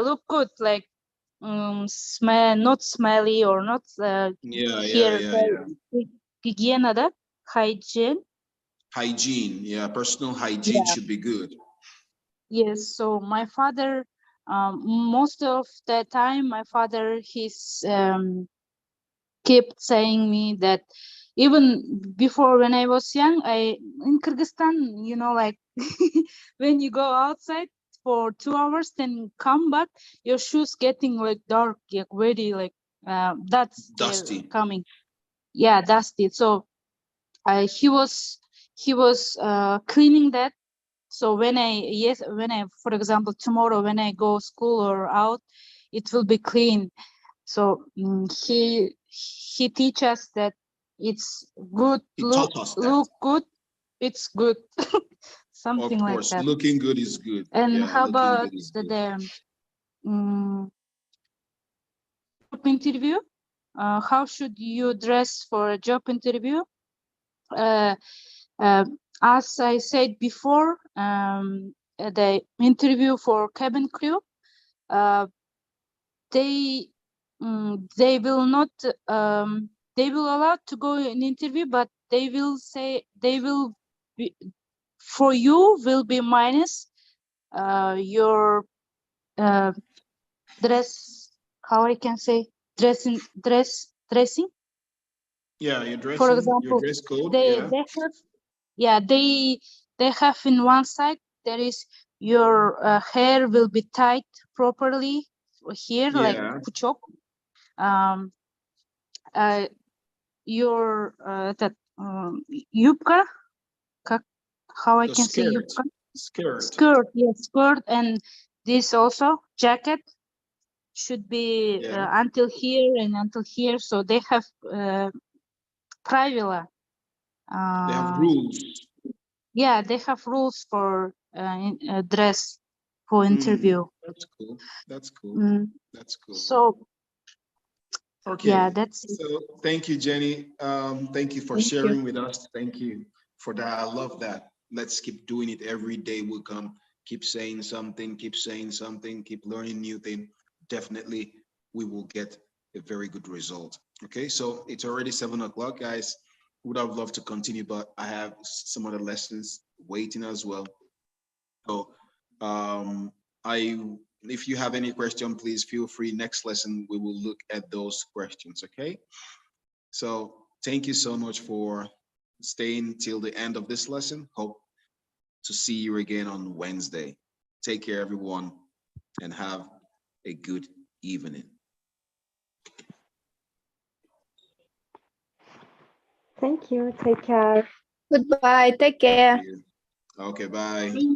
Look good, like smell, not smelly or not hygiene, Personal hygiene should be good. Yes, so my father, most of the time, my father, he's kept saying me that even before when I was young, in Kyrgyzstan, like when you go outside for 2 hours, then come back, your shoes getting like dark, like very like that's dusty coming. Yeah, dusty. So he was cleaning that. So when for example, tomorrow when I go school or out, it will be clean. So he teaches us that it's good, look good it's good. Something Of like course, that. looking good is good. And Yeah, how looking about good is the good. Job interview? How should you dress for a job interview? As I said before, the interview for cabin crew, they will not they will allow to go in interview, but they will say they will be, for you will be minus your dress, how I can say, dressing. Yeah, your For dressing, your example, dress code. they Yeah. have, yeah, they have in one side there is your hair will be tied properly here, like Yeah. puchok. Your that юбка, how I The can say skirt. юбка? Skirt. Skirt, yes, skirt, and this also jacket should be until here and until here. So they have правила. They have rules. Yeah, they have rules for dress for interview. That's cool. That's cool. That's cool. So, okay. Yeah, that's it. So thank you, Jenny. Thank you for sharing with us. Thank you for that. I love that. Let's keep doing it every day. We'll come, keep saying something, keep learning new thing. Definitely, we will get a very good result. Okay, so it's already 7 o'clock, guys. Would have loved to continue, but I have some other lessons waiting as well. So if you have any question, please feel free. Next lesson, we will look at those questions, okay? So thank you so much for staying till the end of this lesson. Hope to see you again on Wednesday. Take care, everyone, and have a good evening. Thank you. Take care. Goodbye. Take care. Okay, bye.